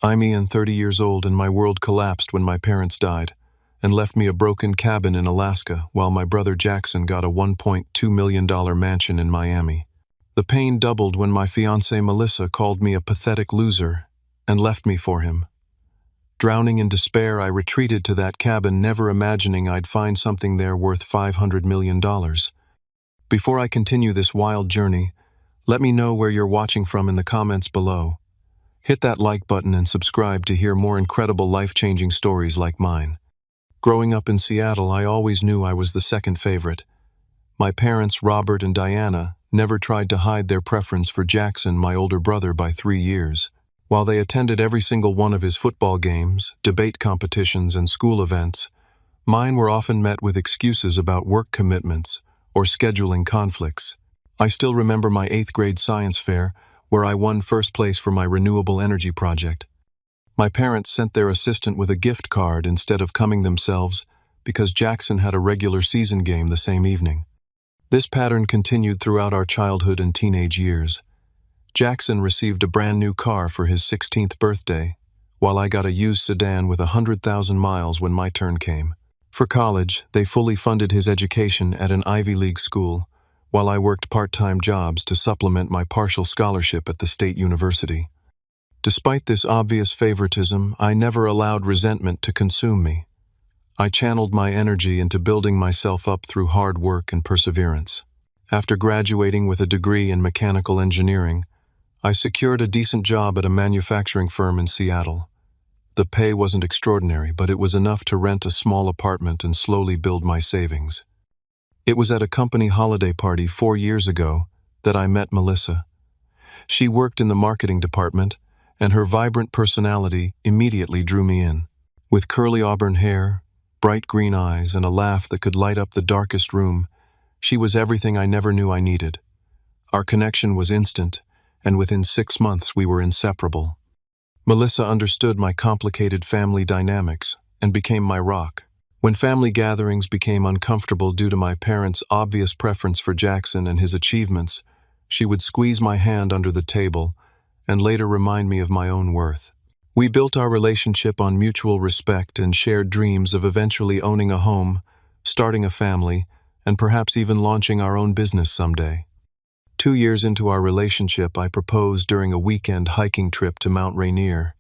I'm Ian, 30 years old, and my world collapsed when my parents died and left me a broken cabin in Alaska while my brother Jackson got a $1.2 million mansion in Miami. The pain doubled when my fiancée Melissa called me a pathetic loser and left me for him. Drowning in despair, I retreated to that cabin, never imagining I'd find something there worth $500 million. Before I continue this wild journey, let me know where you're watching from in the comments below. Hit that like button and subscribe to hear more incredible life-changing stories like mine. Growing up in Seattle, I always knew I was the second favorite. My parents, Robert and Diana, never tried to hide their preference for Jackson, my older brother, by 3 years. While they attended every single one of his football games, debate competitions, and school events, mine were often met with excuses about work commitments or scheduling conflicts. I still remember my 8th grade science fair, where I won first place for my renewable energy project. My parents sent their assistant with a gift card instead of coming themselves because Jackson had a regular season game the same evening. This pattern continued throughout our childhood and teenage years. Jackson received a brand new car for his 16th birthday, while I got a used sedan with 100,000 miles when my turn came. For college, they fully funded his education at an Ivy League school, while I worked part-time jobs to supplement my partial scholarship at the state university. Despite this obvious favoritism, I never allowed resentment to consume me. I channeled my energy into building myself up through hard work and perseverance. After graduating with a degree in mechanical engineering, I secured a decent job at a manufacturing firm in Seattle. The pay wasn't extraordinary, but it was enough to rent a small apartment and slowly build my savings. It was at a company holiday party 4 years ago that I met Melissa. She worked in the marketing department, and her vibrant personality immediately drew me in. With curly auburn hair, bright green eyes, and a laugh that could light up the darkest room, she was everything I never knew I needed. Our connection was instant, and within 6 months we were inseparable. Melissa understood my complicated family dynamics and became my rock. When family gatherings became uncomfortable due to my parents' obvious preference for Jackson and his achievements, she would squeeze my hand under the table and later remind me of my own worth. We built our relationship on mutual respect and shared dreams of eventually owning a home, starting a family, and perhaps even launching our own business someday. 2 years into our relationship, I proposed during a weekend hiking trip to Mount Rainier.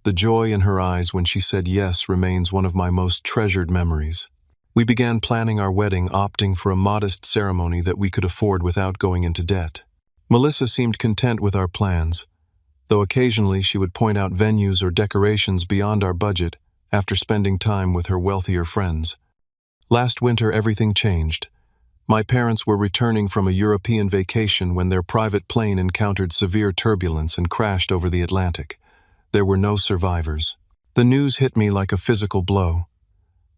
The joy in her eyes when she said yes remains one of my most treasured memories. We began planning our wedding, opting for a modest ceremony that we could afford without going into debt. Melissa seemed content with our plans, though occasionally she would point out venues or decorations beyond our budget after spending time with her wealthier friends. Last winter, everything changed. My parents were returning from a European vacation when their private plane encountered severe turbulence and crashed over the Atlantic. There were no survivors. The news hit me like a physical blow.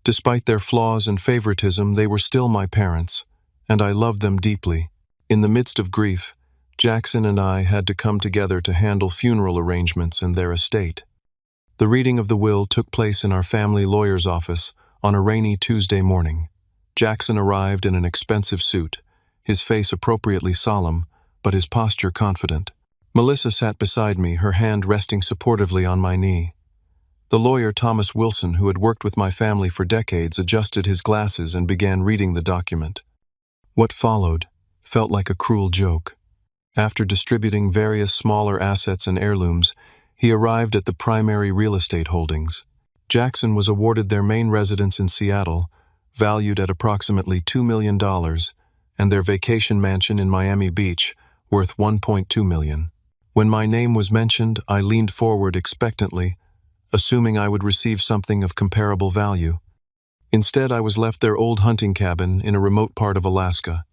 Despite their flaws and favoritism, they were still my parents, and I loved them deeply. In the midst of grief, Jackson and I had to come together to handle funeral arrangements in their estate. The reading of the will took place in our family lawyer's office on a rainy Tuesday morning. Jackson arrived in an expensive suit, his face appropriately solemn, but his posture confident. Melissa sat beside me, her hand resting supportively on my knee. The lawyer, Thomas Wilson, who had worked with my family for decades, adjusted his glasses and began reading the document. What followed felt like a cruel joke. After distributing various smaller assets and heirlooms, he arrived at the primary real estate holdings. Jackson was awarded their main residence in Seattle, valued at approximately $2 million, and their vacation mansion in Miami Beach, worth $1.2 million. When my name was mentioned, I leaned forward expectantly, assuming I would receive something of comparable value. Instead, I was left their old hunting cabin in a remote part of Alaska,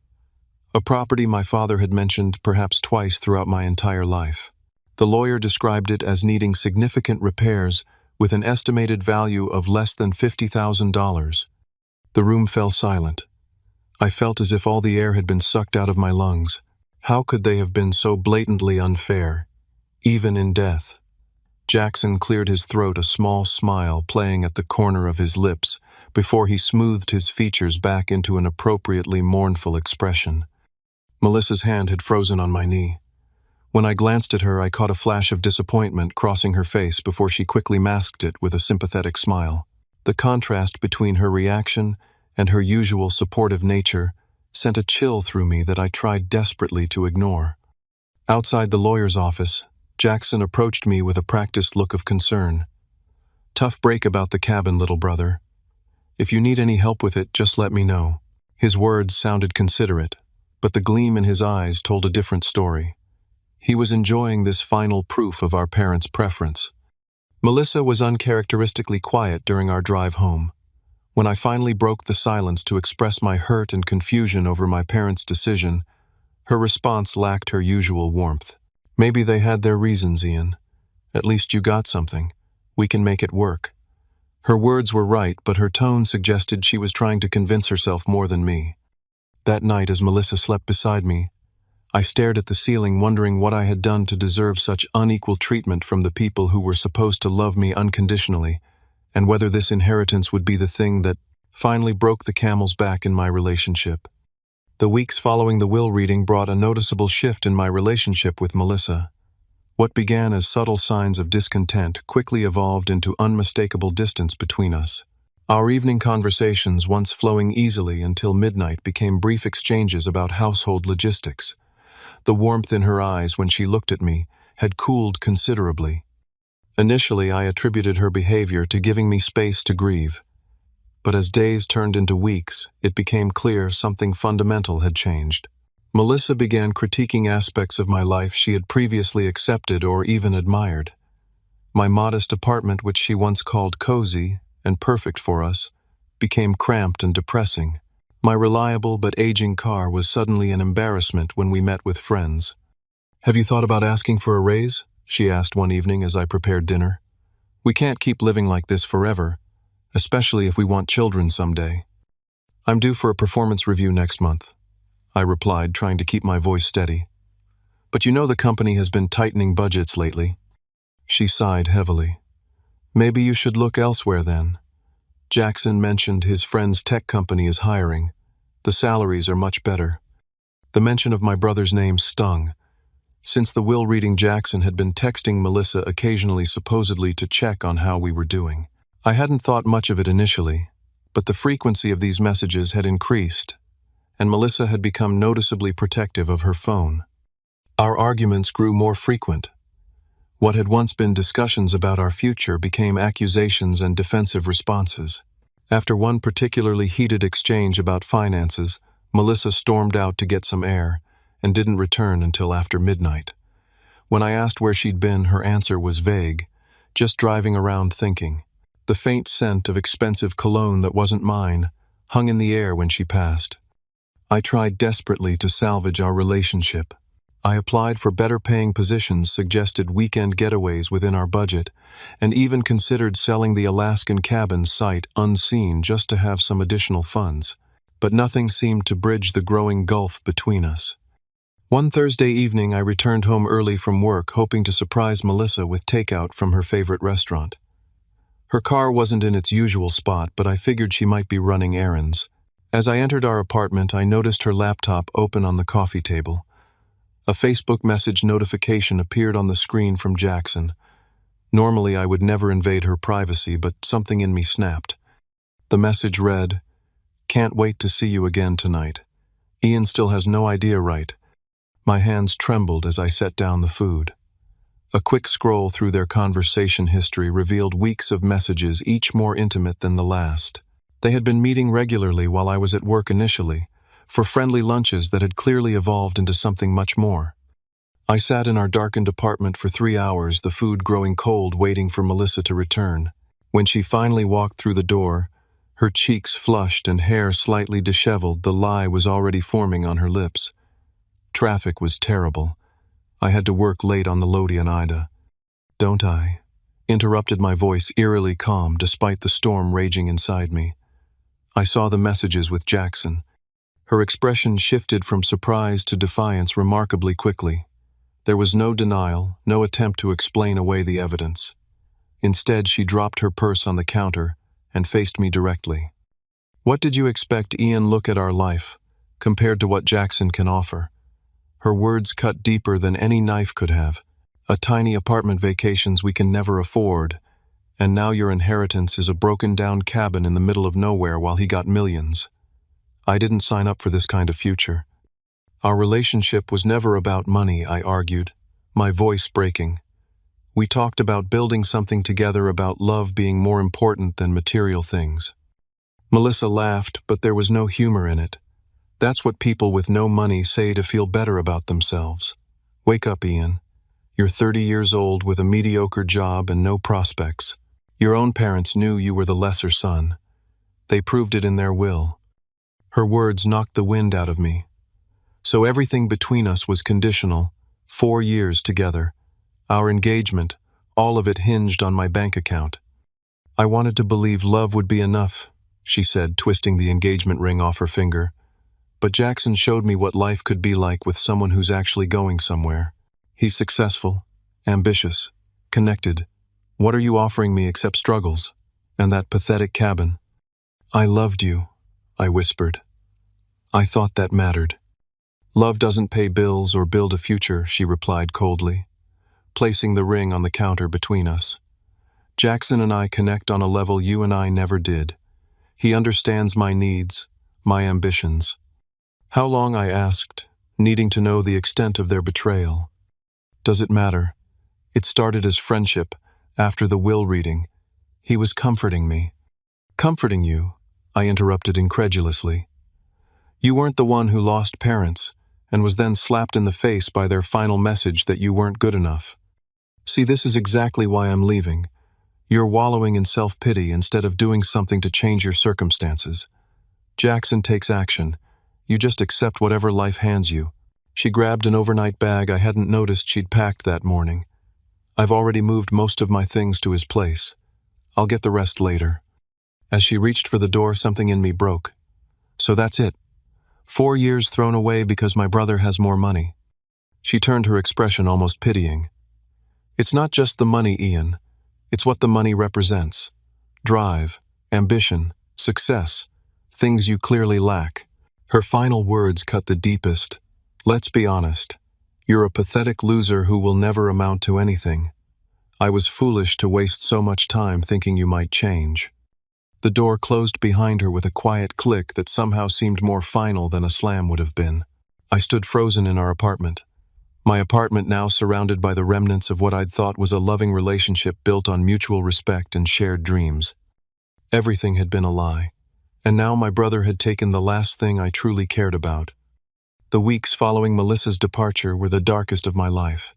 a property my father had mentioned perhaps twice throughout my entire life. The lawyer described it as needing significant repairs with an estimated value of less than $50,000. The room fell silent. I felt as if all the air had been sucked out of my lungs. How could they have been so blatantly unfair, even in death? Jackson cleared his throat, a small smile playing at the corner of his lips, before he smoothed his features back into an appropriately mournful expression. Melissa's hand had frozen on my knee. When I glanced at her, I caught a flash of disappointment crossing her face before she quickly masked it with a sympathetic smile. The contrast between her reaction and her usual supportive nature sent a chill through me that I tried desperately to ignore. Outside the lawyer's office, Jackson approached me with a practiced look of concern. "Tough break about the cabin, little brother. If you need any help with it, just let me know." His words sounded considerate, but the gleam in his eyes told a different story. He was enjoying this final proof of our parents' preference. Melissa was uncharacteristically quiet during our drive home. When I finally broke the silence to express my hurt and confusion over my parents' decision, her response lacked her usual warmth. "Maybe they had their reasons, Ian. At least you got something. We can make it work." Her words were right, but her tone suggested she was trying to convince herself more than me. That night, as Melissa slept beside me, I stared at the ceiling, wondering what I had done to deserve such unequal treatment from the people who were supposed to love me unconditionally, and whether this inheritance would be the thing that finally broke the camel's back in my relationship. The weeks following the will reading brought a noticeable shift in my relationship with Melissa. What began as subtle signs of discontent quickly evolved into unmistakable distance between us. Our evening conversations, once flowing easily until midnight, became brief exchanges about household logistics. The warmth in her eyes when she looked at me had cooled considerably. Initially, I attributed her behavior to giving me space to grieve. But as days turned into weeks, it became clear something fundamental had changed. Melissa began critiquing aspects of my life she had previously accepted or even admired. My modest apartment, which she once called cozy and perfect for us, became cramped and depressing. My reliable but aging car was suddenly an embarrassment when we met with friends. "Have you thought about asking for a raise?" she asked one evening as I prepared dinner. "We can't keep living like this forever, especially if we want children someday." "I'm due for a performance review next month," I replied, trying to keep my voice steady. "But you know the company has been tightening budgets lately." She sighed heavily. "Maybe you should look elsewhere then. Jackson mentioned his friend's tech company is hiring. The salaries are much better." The mention of my brother's name stung. Since the will reading, Jackson had been texting Melissa occasionally, supposedly to check on how we were doing. I hadn't thought much of it initially, but the frequency of these messages had increased, and Melissa had become noticeably protective of her phone. Our arguments grew more frequent. What had once been discussions about our future became accusations and defensive responses. After one particularly heated exchange about finances, Melissa stormed out to get some air and didn't return until after midnight. When I asked where she'd been, her answer was vague, "Just driving around thinking." The faint scent of expensive cologne that wasn't mine hung in the air when she passed. I tried desperately to salvage our relationship. I applied for better-paying positions, suggested weekend getaways within our budget, and even considered selling the Alaskan cabin sight unseen just to have some additional funds. But nothing seemed to bridge the growing gulf between us. One Thursday evening, I returned home early from work, hoping to surprise Melissa with takeout from her favorite restaurant. Her car wasn't in its usual spot, but I figured she might be running errands. As I entered our apartment, I noticed her laptop open on the coffee table. A Facebook message notification appeared on the screen from Jackson. Normally, I would never invade her privacy, but something in me snapped. The message read, "Can't wait to see you again tonight. Ian still has no idea, right?" My hands trembled as I set down the food. A quick scroll through their conversation history revealed weeks of messages, each more intimate than the last. They had been meeting regularly while I was at work initially, for friendly lunches that had clearly evolved into something much more. I sat in our darkened apartment for 3 hours, the food growing cold, waiting for Melissa to return. When she finally walked through the door, her cheeks flushed and hair slightly disheveled, the lie was already forming on her lips. Traffic was terrible. I had to work late on the Lodi and Ida. "Don't I?" interrupted, my voice eerily calm despite the storm raging inside me. I saw the messages with Jackson. Her expression shifted from surprise to defiance remarkably quickly. There was no denial, no attempt to explain away the evidence. Instead, she dropped her purse on the counter and faced me directly. "What did you expect, Ian? Look at our life, compared to what Jackson can offer." Her words cut deeper than any knife could have. A tiny apartment vacations we can never afford, and now your inheritance is a broken-down cabin in the middle of nowhere while he got millions. I didn't sign up for this kind of future. Our relationship was never about money, I argued, my voice breaking. We talked about building something together, about love being more important than material things. Melissa laughed, but there was no humor in it. That's what people with no money say to feel better about themselves. Wake up, Ian. You're 30 years old with a mediocre job and no prospects. Your own parents knew you were the lesser son. They proved it in their will. Her words knocked the wind out of me. So everything between us was conditional, 4 years together. Our engagement, all of it hinged on my bank account. I wanted to believe love would be enough, she said, twisting the engagement ring off her finger. But Jackson showed me what life could be like with someone who's actually going somewhere. He's successful, ambitious, connected. What are you offering me except struggles? And that pathetic cabin? I loved you, I whispered. I thought that mattered. Love doesn't pay bills or build a future, she replied coldly, placing the ring on the counter between us. Jackson and I connect on a level you and I never did. He understands my needs, my ambitions. How long, I asked, needing to know the extent of their betrayal. Does it matter? It started as friendship, after the will reading. He was comforting me. Comforting you? I interrupted incredulously. You weren't the one who lost parents, and was then slapped in the face by their final message that you weren't good enough. See, this is exactly why I'm leaving. You're wallowing in self-pity instead of doing something to change your circumstances. Jackson takes action. You just accept whatever life hands you. She grabbed an overnight bag I hadn't noticed she'd packed that morning. I've already moved most of my things to his place. I'll get the rest later. As she reached for the door, something in me broke. So that's it. 4 years thrown away because my brother has more money. She turned, her expression almost pitying. It's not just the money, Ian. It's what the money represents. Drive, ambition, success, things you clearly lack. Her final words cut the deepest. Let's be honest. You're a pathetic loser who will never amount to anything. I was foolish to waste so much time thinking you might change. The door closed behind her with a quiet click that somehow seemed more final than a slam would have been. I stood frozen in our apartment. My apartment now surrounded by the remnants of what I'd thought was a loving relationship built on mutual respect and shared dreams. Everything had been a lie, and now my brother had taken the last thing I truly cared about. The weeks following Melissa's departure were the darkest of my life.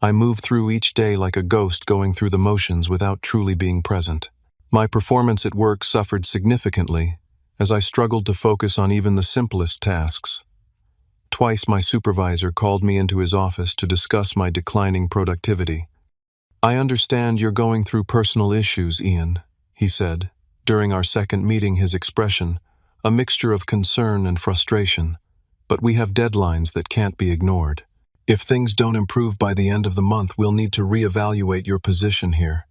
I moved through each day like a ghost, going through the motions without truly being present. My performance at work suffered significantly as I struggled to focus on even the simplest tasks. Twice my supervisor called me into his office to discuss my declining productivity. I understand you're going through personal issues, Ian, he said. During our second meeting, his expression, a mixture of concern and frustration. But we have deadlines that can't be ignored. If things don't improve by the end of the month, we'll need to reevaluate your position here.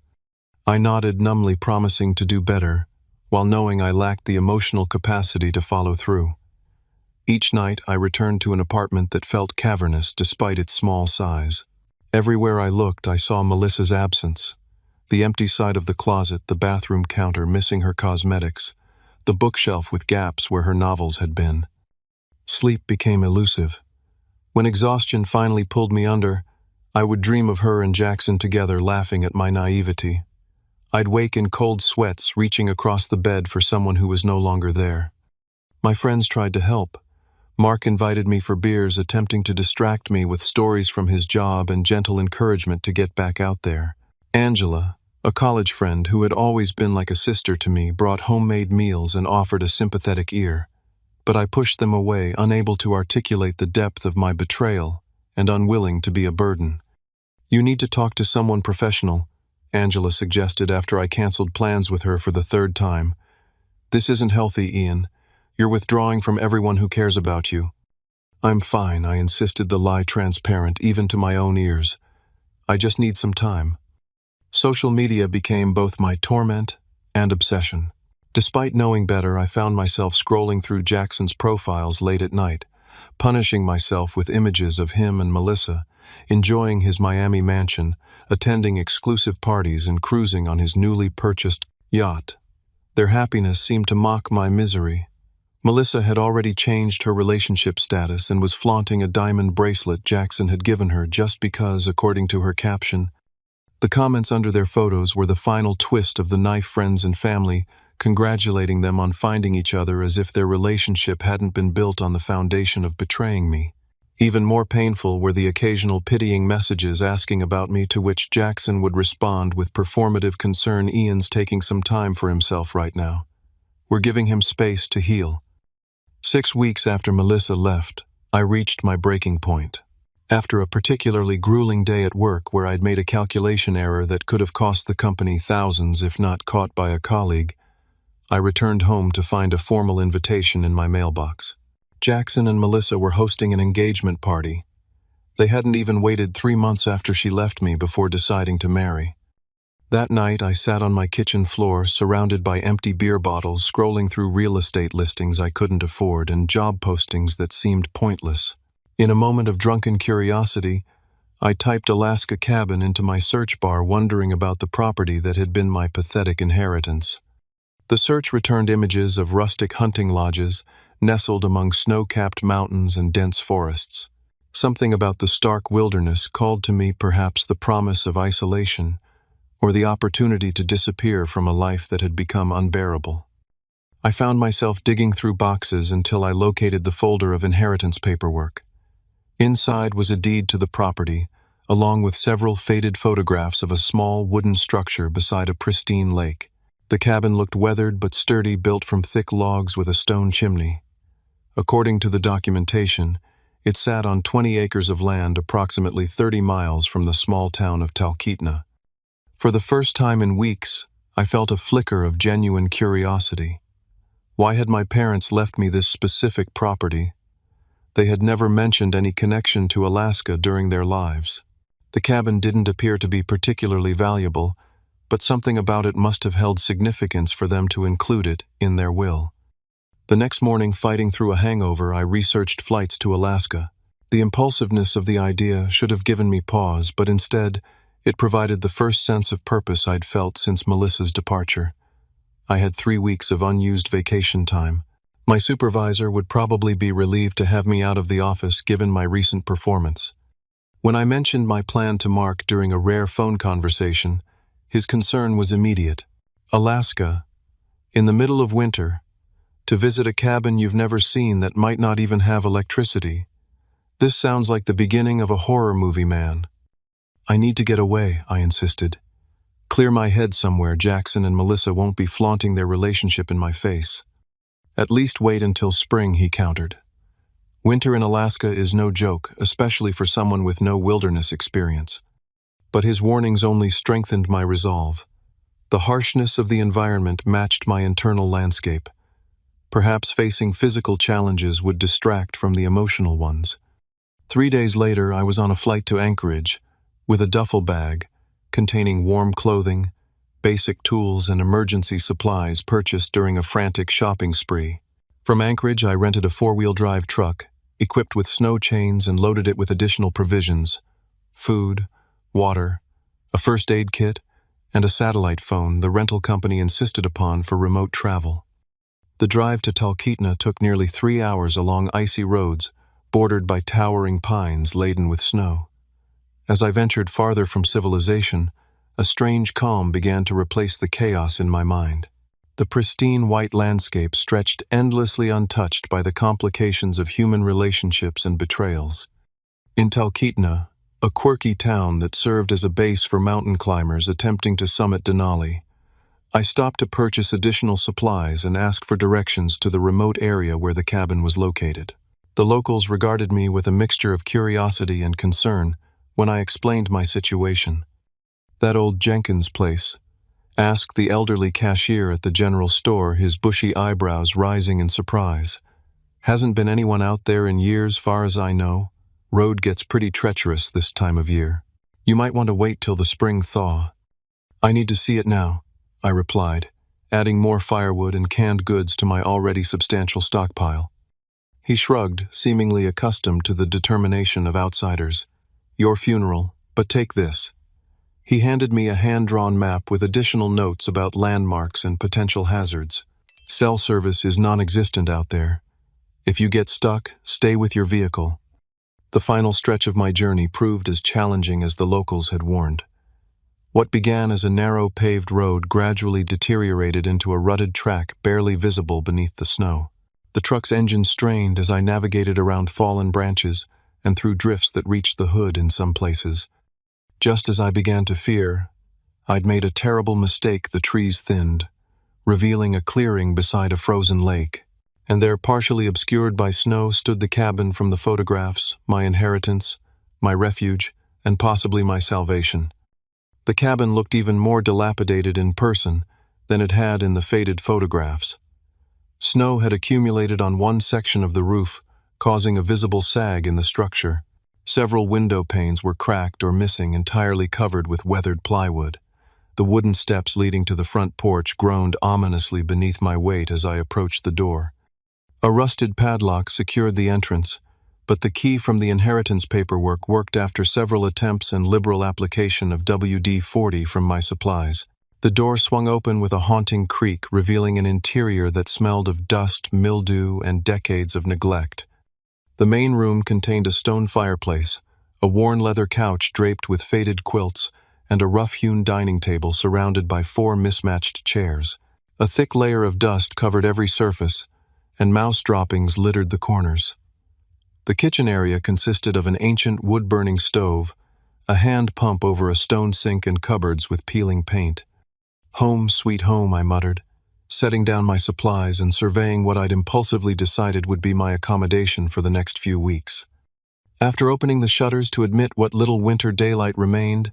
I nodded numbly, promising to do better, while knowing I lacked the emotional capacity to follow through. Each night, I returned to an apartment that felt cavernous despite its small size. Everywhere I looked, I saw Melissa's absence. The empty side of the closet, the bathroom counter missing her cosmetics, the bookshelf with gaps where her novels had been. Sleep became elusive. When exhaustion finally pulled me under, I would dream of her and Jackson together, laughing at my naivety. I'd wake in cold sweats, reaching across the bed for someone who was no longer there. My friends tried to help. Mark invited me for beers, attempting to distract me with stories from his job and gentle encouragement to get back out there. Angela, a college friend who had always been like a sister to me, brought homemade meals and offered a sympathetic ear. But I pushed them away, unable to articulate the depth of my betrayal and unwilling to be a burden. You need to talk to someone professional, Angela suggested after I canceled plans with her for the third time. This isn't healthy, Ian. You're withdrawing from everyone who cares about you. I'm fine, I insisted, the lie transparent even to my own ears. I just need some time. Social media became both my torment and obsession. Despite knowing better, I found myself scrolling through Jackson's profiles late at night, punishing myself with images of him and Melissa, enjoying his Miami mansion, attending exclusive parties and cruising on his newly purchased yacht. Their happiness seemed to mock my misery. Melissa had already changed her relationship status and was flaunting a diamond bracelet Jackson had given her just because, according to her caption. The comments under their photos were the final twist of the knife friends and family, congratulating them on finding each other as if their relationship hadn't been built on the foundation of betraying me. Even more painful were the occasional pitying messages asking about me, to which Jackson would respond with performative concern. "Ian's taking some time for himself right now. We're giving him space to heal." 6 weeks after Melissa left, I reached my breaking point. After a particularly grueling day at work where I'd made a calculation error that could have cost the company thousands if not caught by a colleague, I returned home to find a formal invitation in my mailbox. Jackson and Melissa were hosting an engagement party. They hadn't even waited 3 months after she left me before deciding to marry. That night, I sat on my kitchen floor, surrounded by empty beer bottles, scrolling through real estate listings I couldn't afford and job postings that seemed pointless. In a moment of drunken curiosity, I typed Alaska cabin into my search bar, wondering about the property that had been my pathetic inheritance. The search returned images of rustic hunting lodges, nestled among snow-capped mountains and dense forests. Something about the stark wilderness called to me, perhaps the promise of isolation, or the opportunity to disappear from a life that had become unbearable. I found myself digging through boxes until I located the folder of inheritance paperwork. Inside was a deed to the property, along with several faded photographs of a small wooden structure beside a pristine lake. The cabin looked weathered but sturdy, built from thick logs with a stone chimney. According to the documentation, it sat on 20 acres of land approximately 30 miles from the small town of Talkeetna. For the first time in weeks, I felt a flicker of genuine curiosity. Why had my parents left me this specific property? They had never mentioned any connection to Alaska during their lives. The cabin didn't appear to be particularly valuable, but something about it must have held significance for them to include it in their will. The next morning, fighting through a hangover, I researched flights to Alaska. The impulsiveness of the idea should have given me pause, but instead, it provided the first sense of purpose I'd felt since Melissa's departure. I had 3 weeks of unused vacation time. My supervisor would probably be relieved to have me out of the office given my recent performance. When I mentioned my plan to Mark during a rare phone conversation, his concern was immediate. Alaska, in the middle of winter, to visit a cabin you've never seen that might not even have electricity. This sounds like the beginning of a horror movie, man. I need to get away, I insisted. Clear my head somewhere. Jackson and Melissa won't be flaunting their relationship in my face. At least wait until spring, he countered. Winter in Alaska is no joke, especially for someone with no wilderness experience. But his warnings only strengthened my resolve. The harshness of the environment matched my internal landscape. Perhaps facing physical challenges would distract from the emotional ones. 3 days later, I was on a flight to Anchorage with a duffel bag containing warm clothing, basic tools, and emergency supplies purchased during a frantic shopping spree. From Anchorage, I rented a 4-wheel drive truck, equipped with snow chains, and loaded it with additional provisions: food, water, a first aid kit, and a satellite phone the rental company insisted upon for remote travel. The drive to Talkeetna took nearly 3 hours along icy roads, bordered by towering pines laden with snow. As I ventured farther from civilization, a strange calm began to replace the chaos in my mind. The pristine white landscape stretched endlessly untouched by the complications of human relationships and betrayals. In Talkeetna, a quirky town that served as a base for mountain climbers attempting to summit Denali, I stopped to purchase additional supplies and ask for directions to the remote area where the cabin was located. The locals regarded me with a mixture of curiosity and concern when I explained my situation. "That old Jenkins place?" asked the elderly cashier at the general store, his bushy eyebrows rising in surprise. "Hasn't been anyone out there in years, far as I know. Road gets pretty treacherous this time of year. You might want to wait till the spring thaw." "I need to see it now," I replied, adding more firewood and canned goods to my already substantial stockpile. He shrugged, seemingly accustomed to the determination of outsiders. "Your funeral, but take this." He handed me a hand-drawn map with additional notes about landmarks and potential hazards. "Cell service is non-existent out there. If you get stuck, stay with your vehicle." The final stretch of my journey proved as challenging as the locals had warned. What began as a narrow paved road gradually deteriorated into a rutted track barely visible beneath the snow. The truck's engine strained as I navigated around fallen branches and through drifts that reached the hood in some places. Just as I began to fear, I'd made a terrible mistake. The trees thinned, revealing a clearing beside a frozen lake. And there, partially obscured by snow, stood the cabin from the photographs, my inheritance, my refuge, and possibly my salvation. The cabin looked even more dilapidated in person than it had in the faded photographs. Snow had accumulated on one section of the roof, causing a visible sag in the structure. Several window panes were cracked or missing, entirely covered with weathered plywood. The wooden steps leading to the front porch groaned ominously beneath my weight as I approached the door. A rusted padlock secured the entrance, but the key from the inheritance paperwork worked after several attempts and liberal application of WD-40 from my supplies. The door swung open with a haunting creak, revealing an interior that smelled of dust, mildew, and decades of neglect. The main room contained a stone fireplace, a worn leather couch draped with faded quilts, and a rough-hewn dining table surrounded by 4 mismatched chairs. A thick layer of dust covered every surface, and mouse droppings littered the corners. The kitchen area consisted of an ancient wood-burning stove, a hand pump over a stone sink, and cupboards with peeling paint. "Home, sweet home," I muttered, setting down my supplies and surveying what I'd impulsively decided would be my accommodation for the next few weeks. After opening the shutters to admit what little winter daylight remained,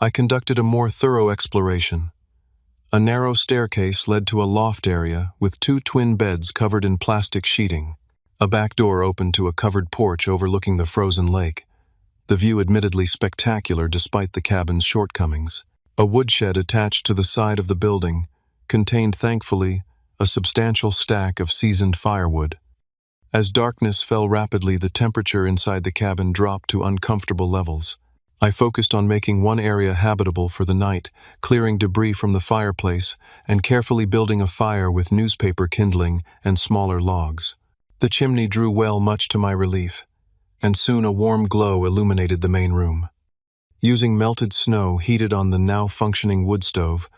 I conducted a more thorough exploration. A narrow staircase led to a loft area with 2 twin beds covered in plastic sheeting. A back door opened to a covered porch overlooking the frozen lake, the view admittedly spectacular despite the cabin's shortcomings. A woodshed attached to the side of the building contained, thankfully, a substantial stack of seasoned firewood. As darkness fell rapidly, the temperature inside the cabin dropped to uncomfortable levels. I focused on making one area habitable for the night, clearing debris from the fireplace and carefully building a fire with newspaper kindling and smaller logs. The chimney drew well, much to my relief, and soon a warm glow illuminated the main room. Using melted snow heated on the now functioning wood stove,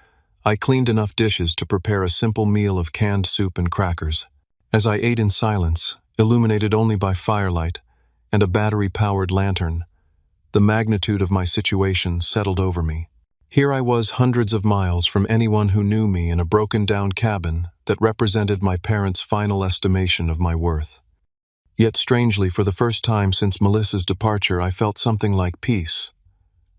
I cleaned enough dishes to prepare a simple meal of canned soup and crackers. As I ate in silence, illuminated only by firelight and a battery-powered lantern, the magnitude of my situation settled over me. Here I was, hundreds of miles from anyone who knew me, in a broken-down cabin that represented my parents' final estimation of my worth. Yet strangely, for the first time since Melissa's departure, I felt something like peace.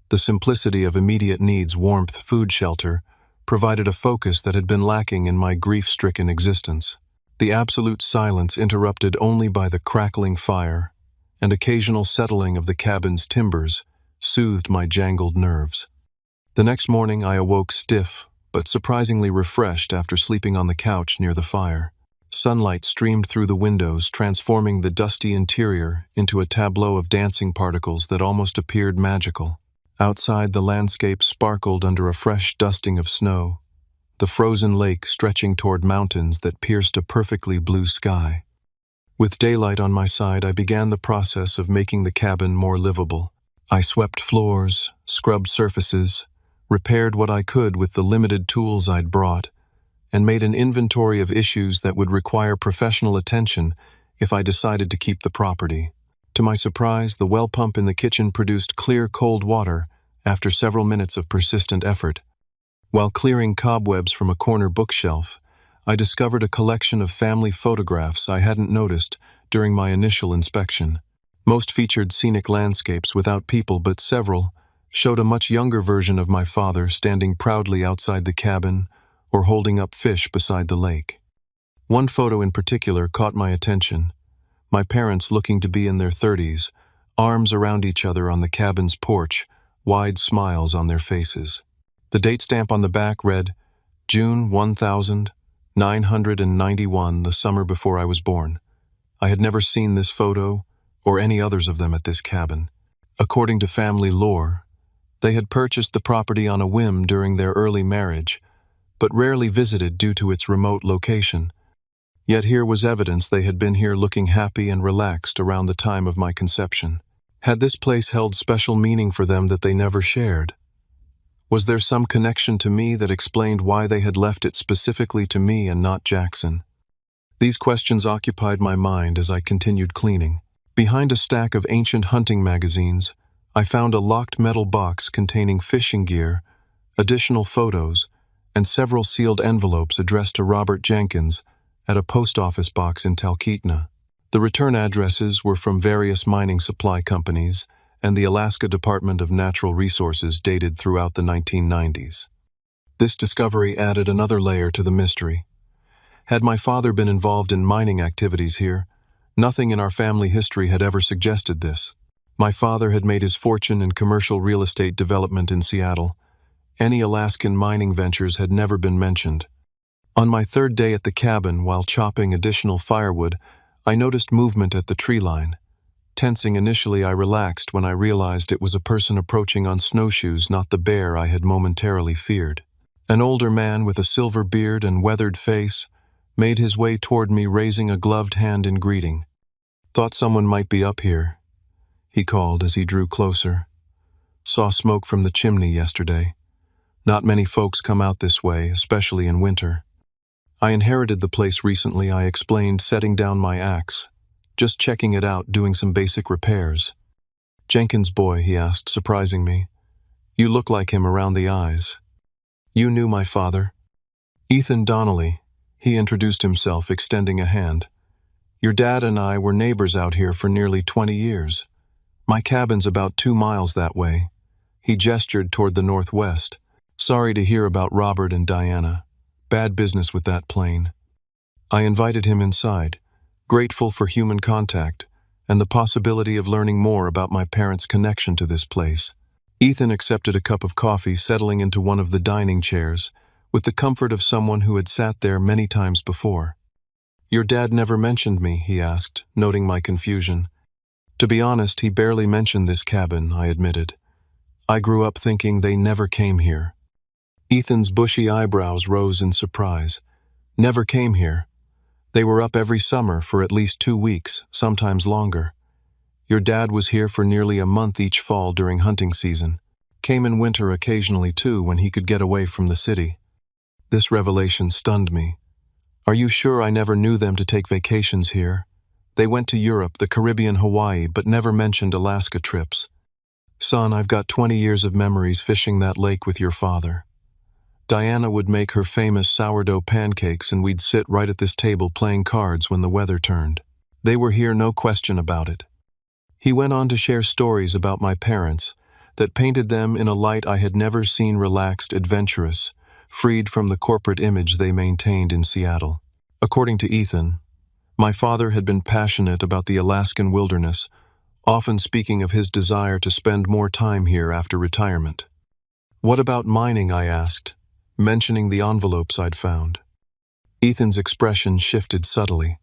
The simplicity of immediate needs, warmth, food, shelter, provided a focus that had been lacking in my grief-stricken existence. The absolute silence, interrupted only by the crackling fire and occasional settling of the cabin's timbers, soothed my jangled nerves. The next morning I awoke stiff, but surprisingly refreshed after sleeping on the couch near the fire. Sunlight streamed through the windows, transforming the dusty interior into a tableau of dancing particles that almost appeared magical. Outside, the landscape sparkled under a fresh dusting of snow, the frozen lake stretching toward mountains that pierced a perfectly blue sky. With daylight on my side, I began the process of making the cabin more livable. I swept floors, scrubbed surfaces, repaired what I could with the limited tools I'd brought, and made an inventory of issues that would require professional attention if I decided to keep the property. To my surprise, the well pump in the kitchen produced clear, cold water after several minutes of persistent effort. While clearing cobwebs from a corner bookshelf, I discovered a collection of family photographs I hadn't noticed during my initial inspection. Most featured scenic landscapes without people, but several showed a much younger version of my father standing proudly outside the cabin or holding up fish beside the lake. One photo in particular caught my attention. My parents, looking to be in their 30s, arms around each other on the cabin's porch, wide smiles on their faces. The date stamp on the back read, June 1991, the summer before I was born. I had never seen this photo or any others of them at this cabin. According to family lore, they had purchased the property on a whim during their early marriage, but rarely visited due to its remote location. Yet here was evidence they had been here looking happy and relaxed around the time of my conception. Had this place held special meaning for them that they never shared? Was there some connection to me that explained why they had left it specifically to me and not Jackson? These questions occupied my mind as I continued cleaning. Behind a stack of ancient hunting magazines, I found a locked metal box containing fishing gear, additional photos, and several sealed envelopes addressed to Robert Jenkins at a post office box in Talkeetna. The return addresses were from various mining supply companies and the Alaska Department of Natural Resources dated throughout the 1990s. This discovery added another layer to the mystery. Had my father been involved in mining activities here, nothing in our family history had ever suggested this. My father had made his fortune in commercial real estate development in Seattle. Any Alaskan mining ventures had never been mentioned. On my third day at the cabin, while chopping additional firewood, I noticed movement at the tree line. Tensing initially, I relaxed when I realized it was a person approaching on snowshoes, not the bear I had momentarily feared. An older man with a silver beard and weathered face made his way toward me, raising a gloved hand in greeting. "Thought someone might be up here," he called as he drew closer. "Saw smoke from the chimney yesterday. Not many folks come out this way, especially in winter." "I inherited the place recently," I explained, setting down my axe. "Just checking it out, doing some basic repairs." "Jenkins' boy?" he asked, surprising me. "You look like him around the eyes." "You knew my father?" "Ethan Donnelly," he introduced himself, extending a hand. "Your dad and I were neighbors out here for nearly 20 years. My cabin's about 2 miles that way." He gestured toward the northwest. "Sorry to hear about Robert and Diana. Bad business with that plane." I invited him inside, grateful for human contact and the possibility of learning more about my parents' connection to this place. Ethan accepted a cup of coffee, settling into one of the dining chairs, with the comfort of someone who had sat there many times before. "Your dad never mentioned me?" he asked, noting my confusion. "To be honest, he barely mentioned this cabin," I admitted. "I grew up thinking they never came here." Ethan's bushy eyebrows rose in surprise. "Never came here. They were up every summer for at least 2 weeks, sometimes longer. Your dad was here for nearly a month each fall during hunting season. Came in winter occasionally too, when he could get away from the city." This revelation stunned me. "Are you sure I never knew them to take vacations here? They went to Europe, the Caribbean, Hawaii, but never mentioned Alaska trips." "Son, I've got 20 years of memories fishing that lake with your father. Diana would make her famous sourdough pancakes and we'd sit right at this table playing cards when the weather turned. They were here, no question about it." He went on to share stories about my parents that painted them in a light I had never seen: relaxed, adventurous, freed from the corporate image they maintained in Seattle. According to Ethan, my father had been passionate about the Alaskan wilderness, often speaking of his desire to spend more time here after retirement. "What about mining?" I asked, mentioning the envelopes I'd found. Ethan's expression shifted subtly.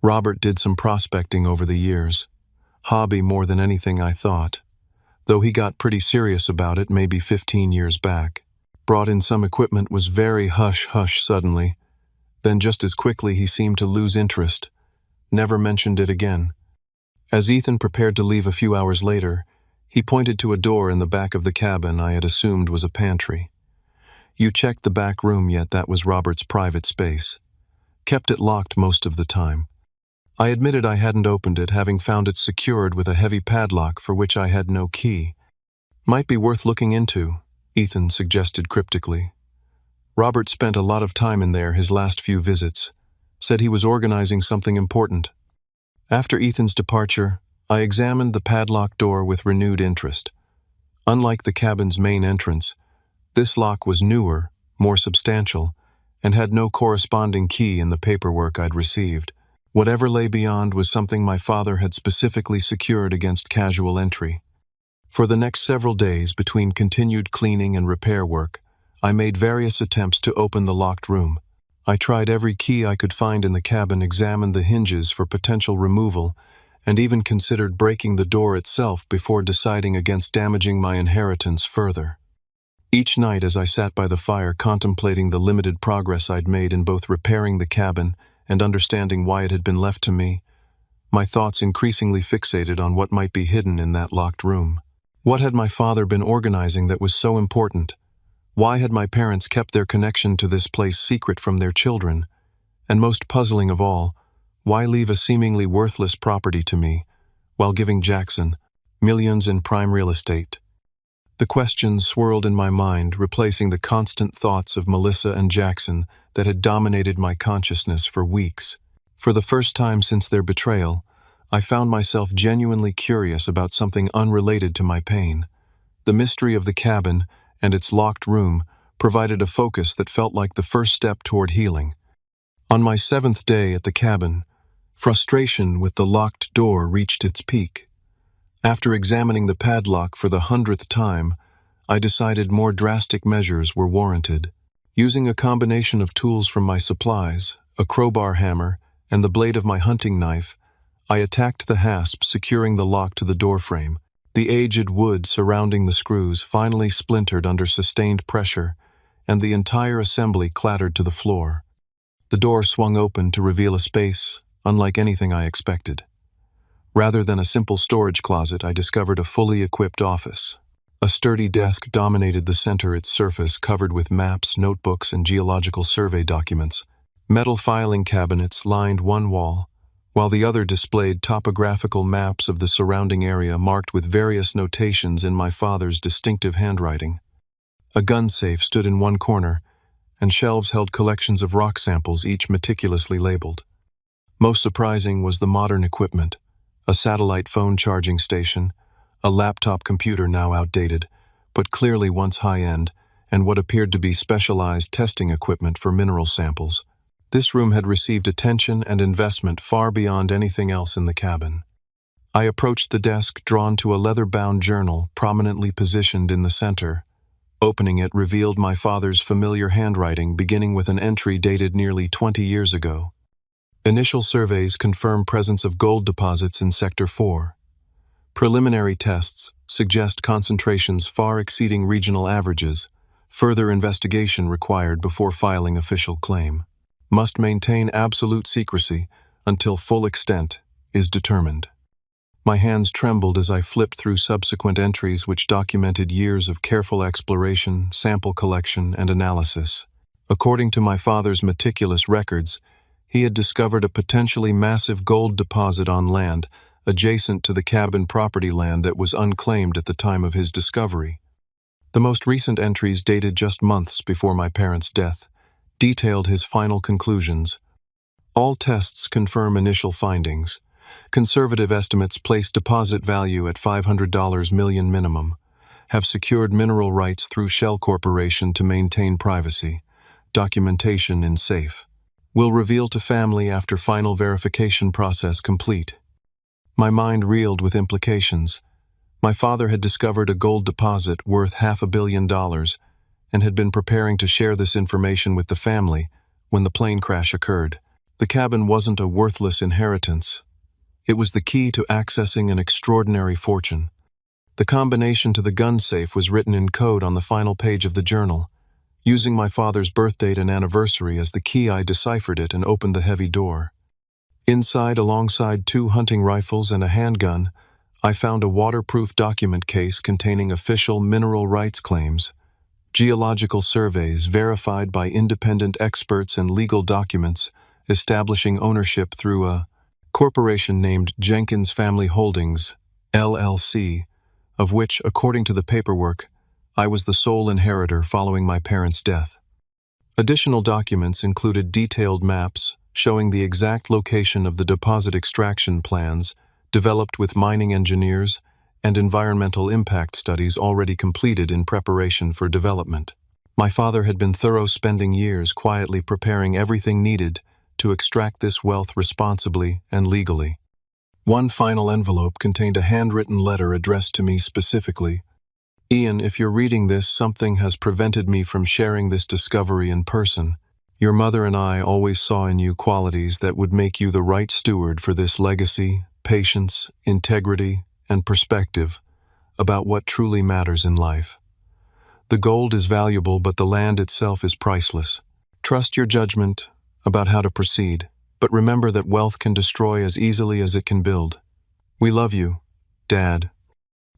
"Robert did some prospecting over the years. Hobby more than anything, I thought. Though he got pretty serious about it maybe 15 years back. Brought in some equipment, was very hush-hush suddenly. Then just as quickly he seemed to lose interest. Never mentioned it again." As Ethan prepared to leave a few hours later, he pointed to a door in the back of the cabin I had assumed was a pantry. "You checked the back room yet?" That was Robert's private space. "Kept it locked most of the time." I admitted I hadn't opened it, having found it secured with a heavy padlock for which I had no key. "Might be worth looking into," Ethan suggested cryptically. "Robert spent a lot of time in there his last few visits. Said he was organizing something important." After Ethan's departure, I examined the padlocked door with renewed interest. Unlike the cabin's main entrance, this lock was newer, more substantial, and had no corresponding key in the paperwork I'd received. Whatever lay beyond was something my father had specifically secured against casual entry. For the next several days, between continued cleaning and repair work, I made various attempts to open the locked room. I tried every key I could find in the cabin, examined the hinges for potential removal, and even considered breaking the door itself before deciding against damaging my inheritance further. Each night as I sat by the fire contemplating the limited progress I'd made in both repairing the cabin and understanding why it had been left to me, my thoughts increasingly fixated on what might be hidden in that locked room. What had my father been organizing that was so important? Why had my parents kept their connection to this place secret from their children? And most puzzling of all, why leave a seemingly worthless property to me, while giving Jackson millions in prime real estate? The questions swirled in my mind, replacing the constant thoughts of Melissa and Jackson that had dominated my consciousness for weeks. For the first time since their betrayal, I found myself genuinely curious about something unrelated to my pain. The mystery of the cabin and its locked room provided a focus that felt like the first step toward healing. On my 7th day at the cabin, frustration with the locked door reached its peak. After examining the padlock for the 100th time, I decided more drastic measures were warranted. Using a combination of tools from my supplies, a crowbar hammer, and the blade of my hunting knife, I attacked the hasp securing the lock to the doorframe. The aged wood surrounding the screws finally splintered under sustained pressure, and the entire assembly clattered to the floor. The door swung open to reveal a space unlike anything I expected. Rather than a simple storage closet, I discovered a fully equipped office. A sturdy desk dominated the center, its surface covered with maps, notebooks, and geological survey documents. Metal filing cabinets lined one wall, while the other displayed topographical maps of the surrounding area marked with various notations in my father's distinctive handwriting. A gun safe stood in one corner, and shelves held collections of rock samples, each meticulously labeled. Most surprising was the modern equipment: a satellite phone charging station, a laptop computer now outdated, but clearly once high-end, and what appeared to be specialized testing equipment for mineral samples. This room had received attention and investment far beyond anything else in the cabin. I approached the desk, drawn to a leather-bound journal prominently positioned in the center. Opening it revealed my father's familiar handwriting, beginning with an entry dated nearly 20 years ago. Initial surveys confirm presence of gold deposits in Sector 4. Preliminary tests suggest concentrations far exceeding regional averages. Further investigation required before filing official claim. Must maintain absolute secrecy until full extent is determined. My hands trembled as I flipped through subsequent entries which documented years of careful exploration, sample collection, and analysis. According to my father's meticulous records, he had discovered a potentially massive gold deposit on land adjacent to the cabin property land that was unclaimed at the time of his discovery. The most recent entries, dated just months before my parents' death, detailed his final conclusions. All tests confirm initial findings. Conservative estimates place deposit value at $500 million minimum. Have secured mineral rights through Shell Corporation to maintain privacy. Documentation in safe. Will reveal to family after final verification process complete. My mind reeled with implications. My father had discovered a gold deposit worth $500 million and had been preparing to share this information with the family when the plane crash occurred. The cabin wasn't a worthless inheritance. It was the key to accessing an extraordinary fortune. The combination to the gun safe was written in code on the final page of the journal. Using my father's birthdate and anniversary as the key, I deciphered it and opened the heavy door. Inside, alongside 2 hunting rifles and a handgun, I found a waterproof document case containing official mineral rights claims, geological surveys verified by independent experts, and legal documents establishing ownership through a corporation named Jenkins Family Holdings, LLC, of which, according to the paperwork, I was the sole inheritor following my parents' death. Additional documents included detailed maps showing the exact location of the deposit extraction plans developed with mining engineers and environmental impact studies already completed in preparation for development. My father had been thorough, spending years quietly preparing everything needed to extract this wealth responsibly and legally. One final envelope contained a handwritten letter addressed to me specifically. Ian, if you're reading this, something has prevented me from sharing this discovery in person. Your mother and I always saw in you qualities that would make you the right steward for this legacy, patience, integrity, and perspective about what truly matters in life. The gold is valuable, but the land itself is priceless. Trust your judgment about how to proceed, but remember that wealth can destroy as easily as it can build. We love you, Dad.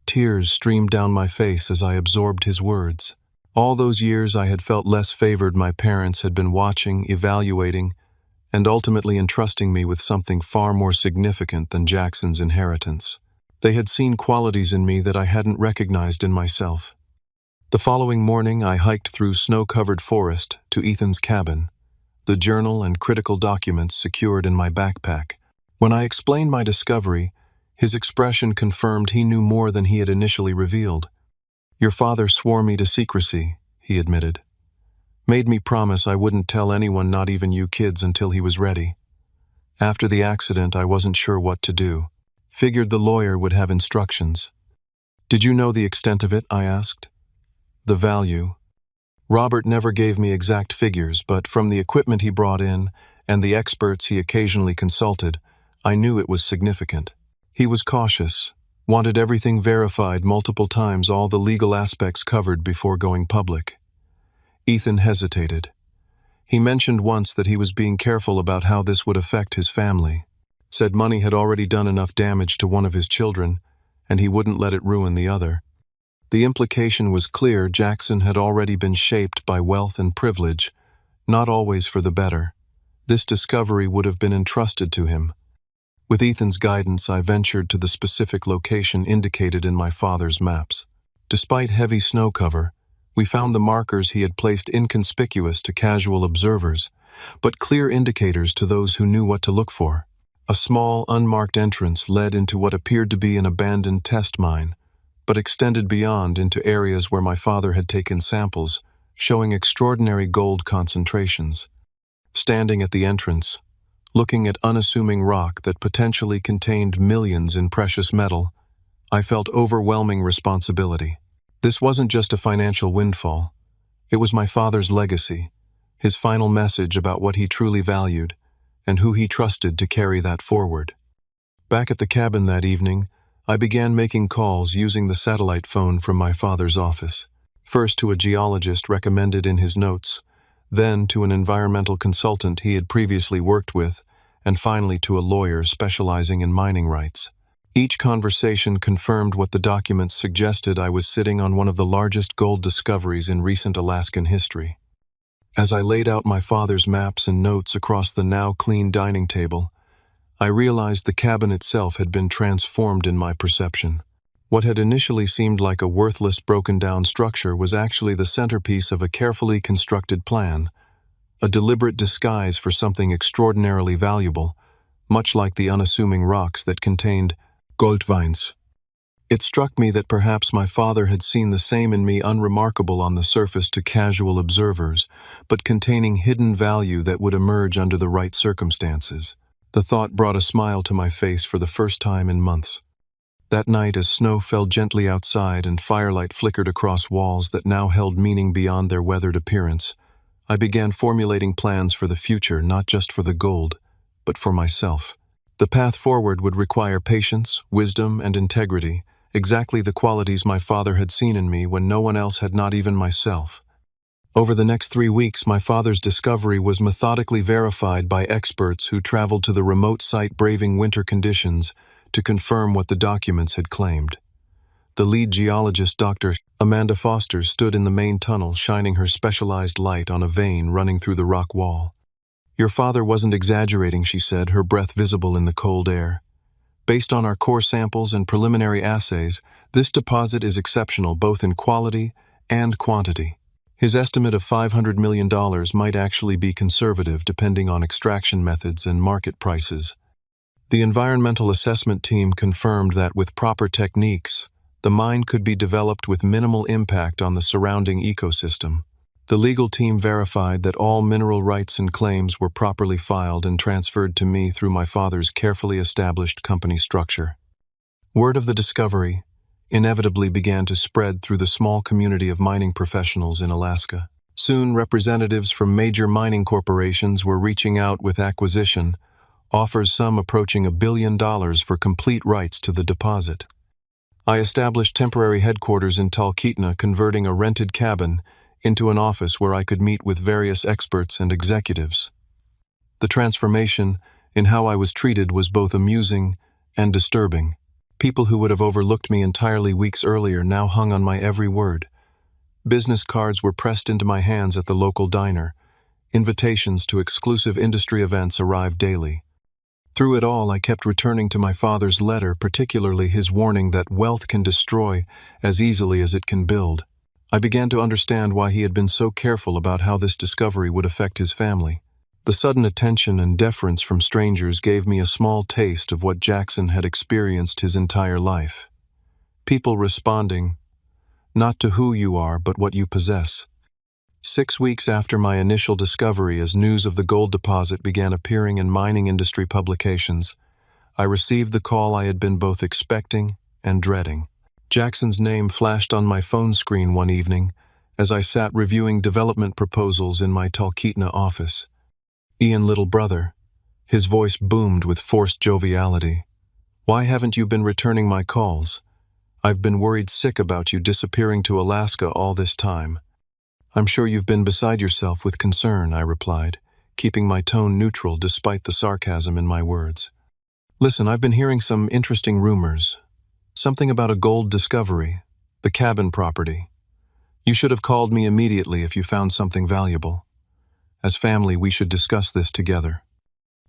Tears streamed down my face as I absorbed his words. All those years I had felt less favored. My parents had been watching, evaluating, and ultimately entrusting me with something far more significant than Jackson's inheritance. They had seen qualities in me that I hadn't recognized in myself. The following morning, I hiked through snow-covered forest to Ethan's cabin, the journal and critical documents secured in my backpack. When I explained my discovery, his expression confirmed he knew more than he had initially revealed. "Your father swore me to secrecy," he admitted. "Made me promise I wouldn't tell anyone, not even you kids, until he was ready. After the accident, I wasn't sure what to do. Figured the lawyer would have instructions." "Did you know the extent of it?" I asked. "The value. Robert never gave me exact figures, but from the equipment he brought in and the experts he occasionally consulted, I knew it was significant. He was cautious, wanted everything verified multiple times, all the legal aspects covered before going public." Ethan hesitated. He mentioned once that he was being careful about how this would affect his family. Said money had already done enough damage to one of his children, and he wouldn't let it ruin the other. The implication was clear. Jackson had already been shaped by wealth and privilege, not always for the better. This discovery would have been entrusted to him. With Ethan's guidance, I ventured to the specific location indicated in my father's maps. Despite heavy snow cover, we found the markers he had placed inconspicuous to casual observers, but clear indicators to those who knew what to look for. A small, unmarked entrance led into what appeared to be an abandoned test mine, but extended beyond into areas where my father had taken samples, showing extraordinary gold concentrations. Standing at the entrance, looking at unassuming rock that potentially contained millions in precious metal, I felt overwhelming responsibility. This wasn't just a financial windfall. It was my father's legacy, his final message about what he truly valued, and who he trusted to carry that forward. Back at the cabin that evening, I began making calls using the satellite phone from my father's office. First to a geologist recommended in his notes, then to an environmental consultant he had previously worked with, and finally to a lawyer specializing in mining rights. Each conversation confirmed what the documents suggested. I was sitting on one of the largest gold discoveries in recent Alaskan history. As I laid out my father's maps and notes across the now clean dining table, I realized the cabin itself had been transformed in my perception. What had initially seemed like a worthless, broken-down structure was actually the centerpiece of a carefully constructed plan, a deliberate disguise for something extraordinarily valuable, much like the unassuming rocks that contained gold veins. It struck me that perhaps my father had seen the same in me, unremarkable on the surface to casual observers, but containing hidden value that would emerge under the right circumstances. The thought brought a smile to my face for the first time in months. That night, as snow fell gently outside and firelight flickered across walls that now held meaning beyond their weathered appearance, I began formulating plans for the future, not just for the gold, but for myself. The path forward would require patience, wisdom, and integrity, exactly the qualities my father had seen in me when no one else had, not even myself. Over the next 3 weeks, my father's discovery was methodically verified by experts who traveled to the remote site, braving winter conditions, to confirm what the documents had claimed. The lead geologist, Dr. Amanda Foster, stood in the main tunnel, shining her specialized light on a vein running through the rock wall. "Your father wasn't exaggerating," she said, her breath visible in the cold air. "Based on our core samples and preliminary assays, this deposit is exceptional both in quality and quantity." His estimate of $500 million might actually be conservative, depending on extraction methods and market prices. The environmental assessment team confirmed that with proper techniques, the mine could be developed with minimal impact on the surrounding ecosystem. The legal team verified that all mineral rights and claims were properly filed and transferred to me through my father's carefully established company structure. Word of the discovery inevitably began to spread through the small community of mining professionals in Alaska. Soon, representatives from major mining corporations were reaching out with acquisition offers, some approaching $1 billion for complete rights to the deposit. I established temporary headquarters in Talkeetna, converting a rented cabin into an office where I could meet with various experts and executives. The transformation in how I was treated was both amusing and disturbing. People who would have overlooked me entirely weeks earlier now hung on my every word. Business cards were pressed into my hands at the local diner. Invitations to exclusive industry events arrived daily. Through it all, I kept returning to my father's letter, particularly his warning that wealth can destroy as easily as it can build. I began to understand why he had been so careful about how this discovery would affect his family. The sudden attention and deference from strangers gave me a small taste of what Jackson had experienced his entire life. People responding, not to who you are, but what you possess. 6 weeks after my initial discovery, as news of the gold deposit began appearing in mining industry publications, I received the call I had been both expecting and dreading. Jackson's name flashed on my phone screen one evening as I sat reviewing development proposals in my Talkeetna office. Ian, little brother. His voice boomed with forced joviality. Why haven't you been returning my calls? I've been worried sick about you disappearing to Alaska all this time. I'm sure you've been beside yourself with concern, I replied, keeping my tone neutral despite the sarcasm in my words. Listen, I've been hearing some interesting rumors. Something about a gold discovery, the cabin property. You should have called me immediately if you found something valuable. As family, we should discuss this together.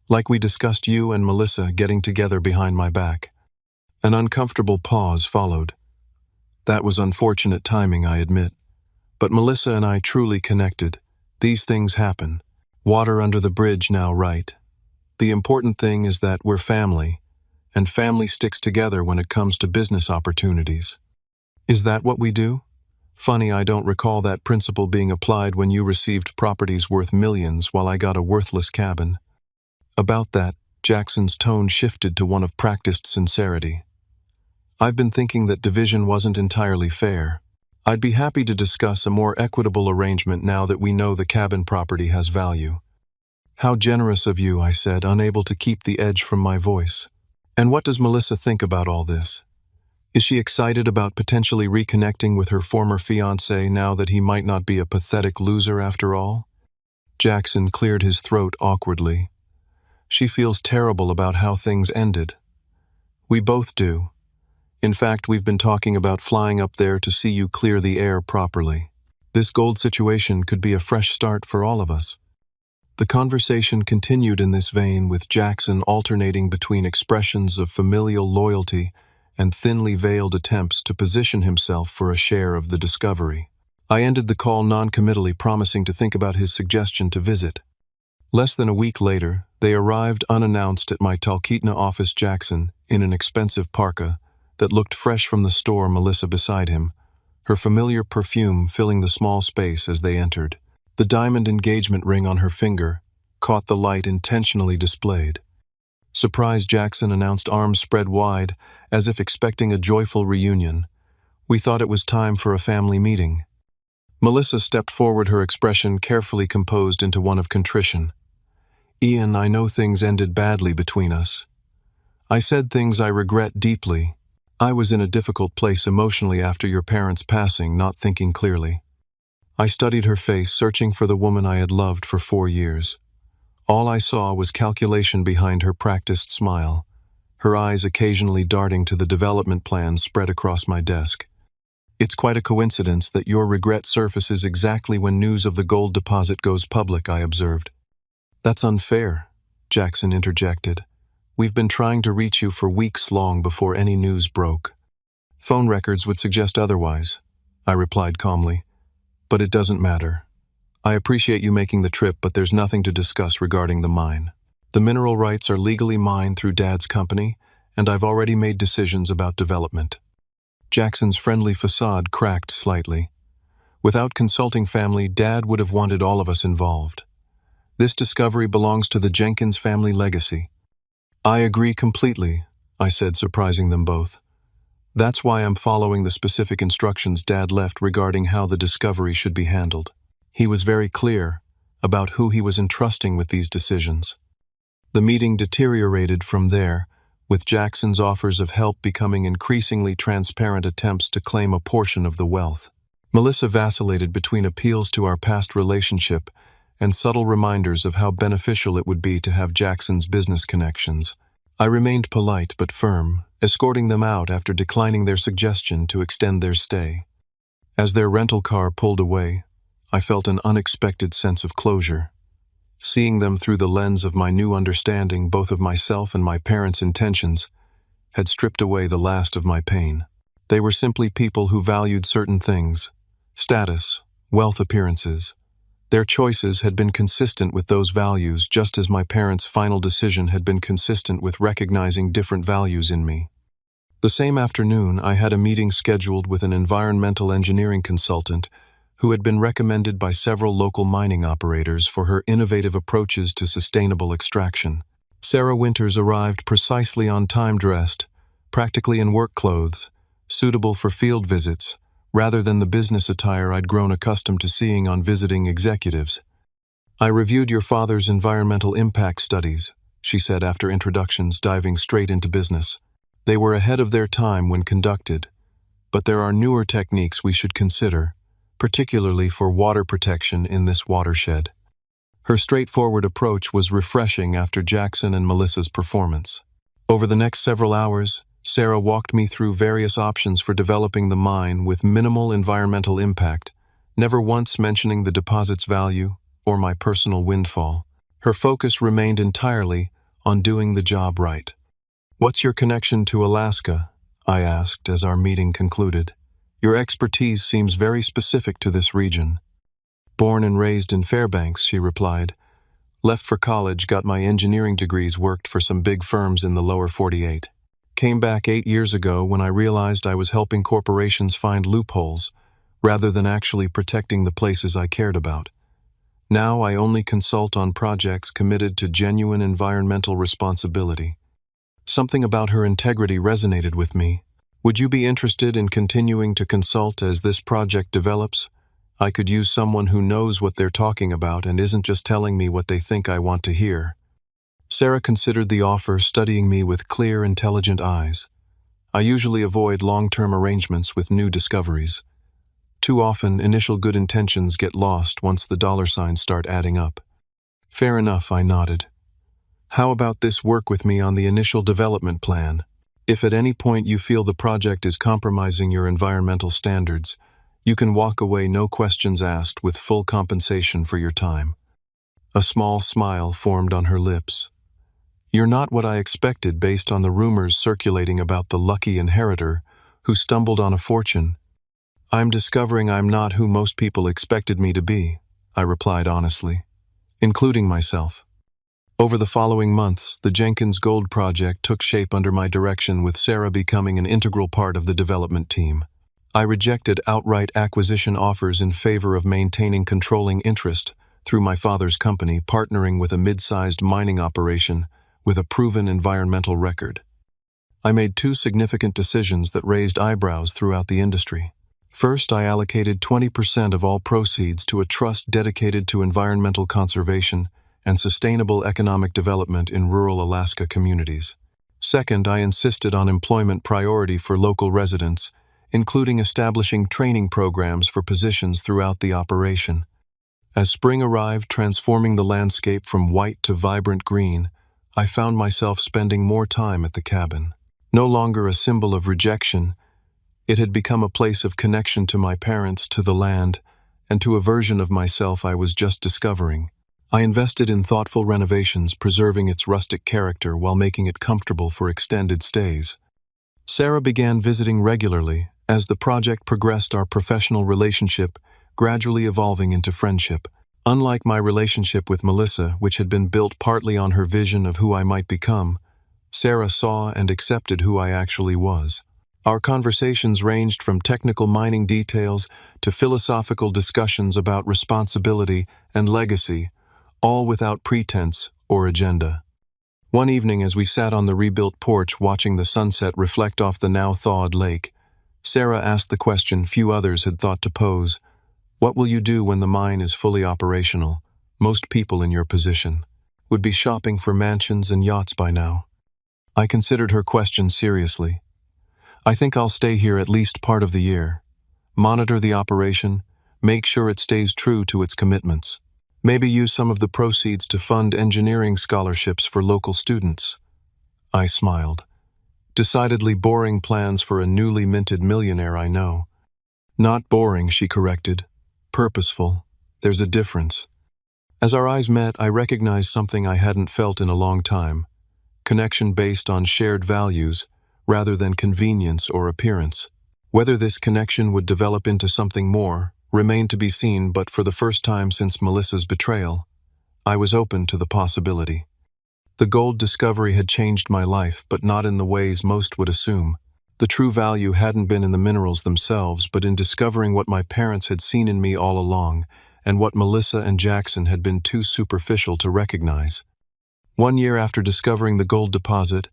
Like we discussed you and Melissa getting together behind my back. An uncomfortable pause followed. That was unfortunate timing, I admit. But Melissa and I truly connected. These things happen. Water under the bridge now, right? The important thing is that we're family, and family sticks together when it comes to business opportunities. Is that what we do? Funny, I don't recall that principle being applied when you received properties worth millions while I got a worthless cabin. About that, Jackson's tone shifted to one of practiced sincerity. I've been thinking that division wasn't entirely fair. I'd be happy to discuss a more equitable arrangement now that we know the cabin property has value. How generous of you, I said, unable to keep the edge from my voice. And what does Melissa think about all this? Is she excited about potentially reconnecting with her former fiancé now that he might not be a pathetic loser after all? Jackson cleared his throat awkwardly. She feels terrible about how things ended. We both do. In fact, we've been talking about flying up there to see you clear the air properly. This gold situation could be a fresh start for all of us. The conversation continued in this vein, with Jackson alternating between expressions of familial loyalty and thinly veiled attempts to position himself for a share of the discovery. I ended the call non-committally, promising to think about his suggestion to visit. Less than a week later, they arrived unannounced at my Talkeetna office, Jackson in an expensive parka that looked fresh from the store, Melissa beside him, her familiar perfume filling the small space as they entered. The diamond engagement ring on her finger caught the light intentionally displayed. Surprised, Jackson announced, arms spread wide, as if expecting a joyful reunion. We thought it was time for a family meeting. Melissa stepped forward, her expression carefully composed into one of contrition. Ian, I know things ended badly between us. I said things I regret deeply. I was in a difficult place emotionally after your parents' passing, not thinking clearly. I studied her face, searching for the woman I had loved for 4 years. All I saw was calculation behind her practiced smile, her eyes occasionally darting to the development plans spread across my desk. It's quite a coincidence that your regret surfaces exactly when news of the gold deposit goes public, I observed. That's unfair, Jackson interjected. We've been trying to reach you for weeks long before any news broke. Phone records would suggest otherwise, I replied calmly. But it doesn't matter. I appreciate you making the trip, but there's nothing to discuss regarding the mine. The mineral rights are legally mine through Dad's company, and I've already made decisions about development. Jackson's friendly facade cracked slightly. Without consulting family, Dad would have wanted all of us involved. This discovery belongs to the Jenkins family legacy. I agree completely, I said, surprising them both. That's why I'm following the specific instructions Dad left regarding how the discovery should be handled. He was very clear about who he was entrusting with these decisions. The meeting deteriorated from there, with Jackson's offers of help becoming increasingly transparent attempts to claim a portion of the wealth. Melissa vacillated between appeals to our past relationship and subtle reminders of how beneficial it would be to have Jackson's business connections. I remained polite but firm, escorting them out after declining their suggestion to extend their stay. As their rental car pulled away, I felt an unexpected sense of closure. Seeing them through the lens of my new understanding both of myself and my parents' intentions had stripped away the last of my pain. They were simply people who valued certain things: status, wealth, appearances. Their choices had been consistent with those values, just as my parents' final decision had been consistent with recognizing different values in me. The same afternoon, I had a meeting scheduled with an environmental engineering consultant who had been recommended by several local mining operators for her innovative approaches to sustainable extraction. Sarah Winters arrived precisely on time, dressed, practically in work clothes, suitable for field visits, rather than the business attire I'd grown accustomed to seeing on visiting executives. "I reviewed your father's environmental impact studies," she said after introductions, diving straight into business. "They were ahead of their time when conducted, but there are newer techniques we should consider, particularly for water protection in this watershed." Her straightforward approach was refreshing after Jackson and Melissa's performance. Over the next several hours, Sarah walked me through various options for developing the mine with minimal environmental impact, never once mentioning the deposit's value or my personal windfall. Her focus remained entirely on doing the job right. "What's your connection to Alaska?" I asked as our meeting concluded. "Your expertise seems very specific to this region." "Born and raised in Fairbanks," she replied. "Left for college, got my engineering degrees, worked for some big firms in the lower 48. Came back 8 years ago when I realized I was helping corporations find loopholes, rather than actually protecting the places I cared about. Now I only consult on projects committed to genuine environmental responsibility." Something about her integrity resonated with me. "Would you be interested in continuing to consult as this project develops? I could use someone who knows what they're talking about and isn't just telling me what they think I want to hear." Sarah considered the offer, studying me with clear, intelligent eyes. I usually avoid long-term arrangements with new discoveries. Too often, initial good intentions get lost once the dollar signs start adding up. "Fair enough," I nodded. "How about this: work with me on the initial development plan? If at any point you feel the project is compromising your environmental standards, you can walk away, no questions asked, with full compensation for your time." A small smile formed on her lips. "You're not what I expected based on the rumors circulating about the lucky inheritor who stumbled on a fortune." "I'm discovering I'm not who most people expected me to be," I replied honestly, including myself. Over the following months, the Jenkins Gold Project took shape under my direction, with Sarah becoming an integral part of the development team. I rejected outright acquisition offers in favor of maintaining controlling interest through my father's company, partnering with a mid-sized mining operation with a proven environmental record. I made 2 significant decisions that raised eyebrows throughout the industry. First, I allocated 20% of all proceeds to a trust dedicated to environmental conservation and sustainable economic development in rural Alaska communities. Second, I insisted on employment priority for local residents, including establishing training programs for positions throughout the operation. As spring arrived, transforming the landscape from white to vibrant green, I found myself spending more time at the cabin. No longer a symbol of rejection, it had become a place of connection to my parents, to the land, and to a version of myself I was just discovering. I invested in thoughtful renovations, preserving its rustic character while making it comfortable for extended stays. Sarah began visiting regularly. As the project progressed, our professional relationship gradually evolving into friendship. Unlike my relationship with Melissa, which had been built partly on her vision of who I might become, Sarah saw and accepted who I actually was. Our conversations ranged from technical mining details to philosophical discussions about responsibility and legacy, all without pretense or agenda. One evening, as we sat on the rebuilt porch watching the sunset reflect off the now thawed lake, Sarah asked the question few others had thought to pose: What will you do when the mine is fully operational? Most people in your position would be shopping for mansions and yachts by now. I considered her question seriously. I think I'll stay here at least part of the year. Monitor the operation, make sure it stays true to its commitments. Maybe use some of the proceeds to fund engineering scholarships for local students. I smiled. Decidedly boring plans for a newly minted millionaire, I know. Not boring, she corrected. Purposeful. There's a difference. As our eyes met, I recognized something I hadn't felt in a long time. Connection based on shared values, rather than convenience or appearance. Whether this connection would develop into something more remained to be seen, but for the first time since Melissa's betrayal, I was open to the possibility. The gold discovery had changed my life, but not in the ways most would assume. The true value hadn't been in the minerals themselves, but in discovering what my parents had seen in me all along, and what Melissa and Jackson had been too superficial to recognize. 1 year after discovering the gold deposit,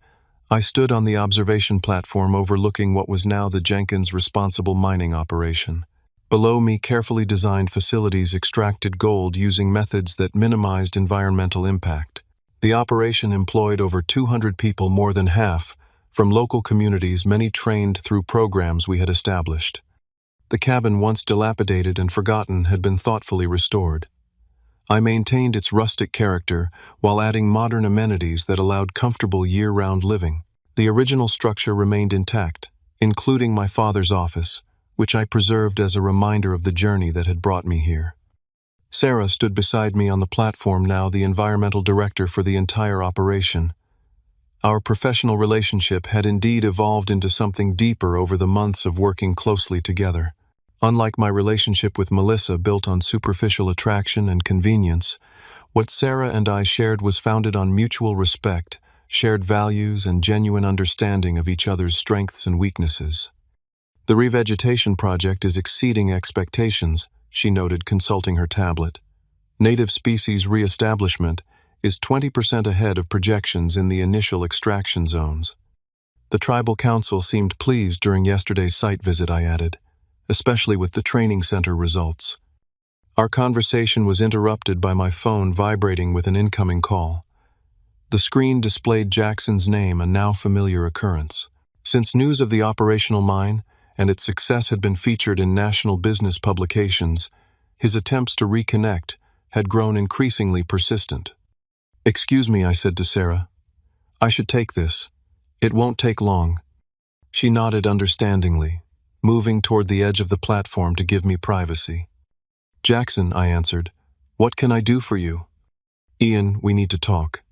I stood on the observation platform overlooking what was now the Jenkins responsible mining operation. Below me, carefully designed facilities extracted gold using methods that minimized environmental impact. The operation employed over 200 people, more than half from local communities, many trained through programs we had established. The cabin, once dilapidated and forgotten, had been thoughtfully restored. I maintained its rustic character while adding modern amenities that allowed comfortable year-round living. The original structure remained intact, including my father's office, which I preserved as a reminder of the journey that had brought me here. Sarah stood beside me on the platform, now the environmental director for the entire operation. Our professional relationship had indeed evolved into something deeper over the months of working closely together. Unlike my relationship with Melissa, built on superficial attraction and convenience, what Sarah and I shared was founded on mutual respect, shared values, and genuine understanding of each other's strengths and weaknesses. The revegetation project is exceeding expectations, she noted, consulting her tablet. Native species reestablishment is 20% ahead of projections in the initial extraction zones. The tribal council seemed pleased during yesterday's site visit, I added, especially with the training center results. Our conversation was interrupted by my phone vibrating with an incoming call. The screen displayed Jackson's name, a now familiar occurrence. Since news of the operational mine and its success had been featured in national business publications, his attempts to reconnect had grown increasingly persistent. "Excuse me," I said to Sarah. "I should take this. It won't take long." She nodded understandingly, moving toward the edge of the platform to give me privacy. "Jackson," I answered, "what can I do for you?" "Ian, we need to talk.